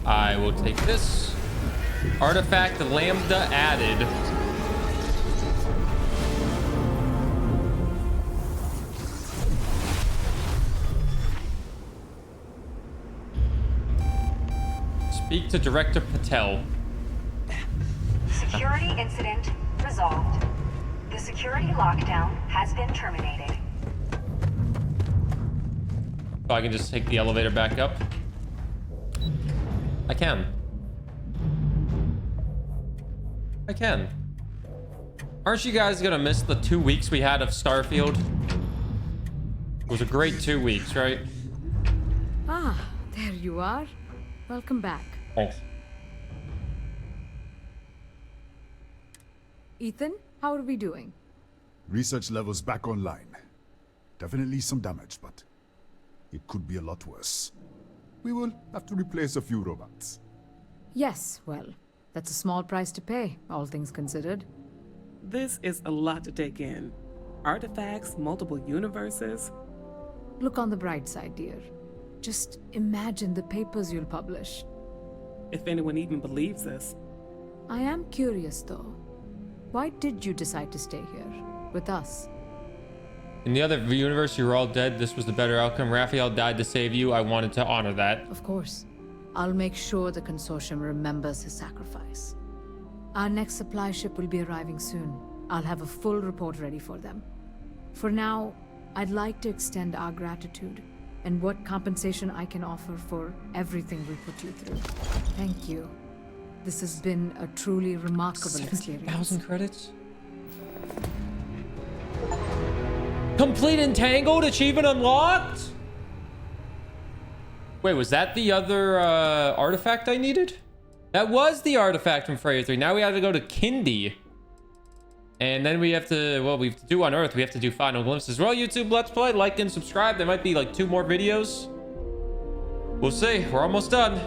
I will take this. Artifact Lambda added. Speak to Director Patel. Security incident resolved. The security lockdown has been terminated. So I can just take the elevator back up. I can. I can. Aren't you guys gonna miss the 2 weeks we had of Starfield? It was a great 2 weeks, right? Ah, there you are. Welcome back. Thanks. Ethan, how are we doing? Research levels back online. Definitely some damage, but it could be a lot worse. We will have to replace a few robots. Yes, well, that's a small price to pay, all things considered. This is a lot to take in. Artifacts, multiple universes. Look on the bright side, dear. Just imagine the papers you'll publish. If anyone even believes this. I am curious, though. Why did you decide to stay here, with us? In the other universe, you were all dead. This was the better outcome. Raphael died to save you. I wanted to honor that. Of course. I'll make sure the consortium remembers his sacrifice. Our next supply ship will be arriving soon. I'll have a full report ready for them. For now, I'd like to extend our gratitude and what compensation I can offer for everything we put you through. Thank you. This has been a truly remarkable experience. 70,000 credits? Complete Entangled, achievement unlocked? Wait, was that the other artifact I needed? That was the artifact from Freya 3. Now we have to go to Kindy. And then we have to, well, we have to do on Earth. We have to do Final Glimpses. Well, YouTube, let's play. Like and subscribe. There might be like 2 more videos. We'll see. We're almost done.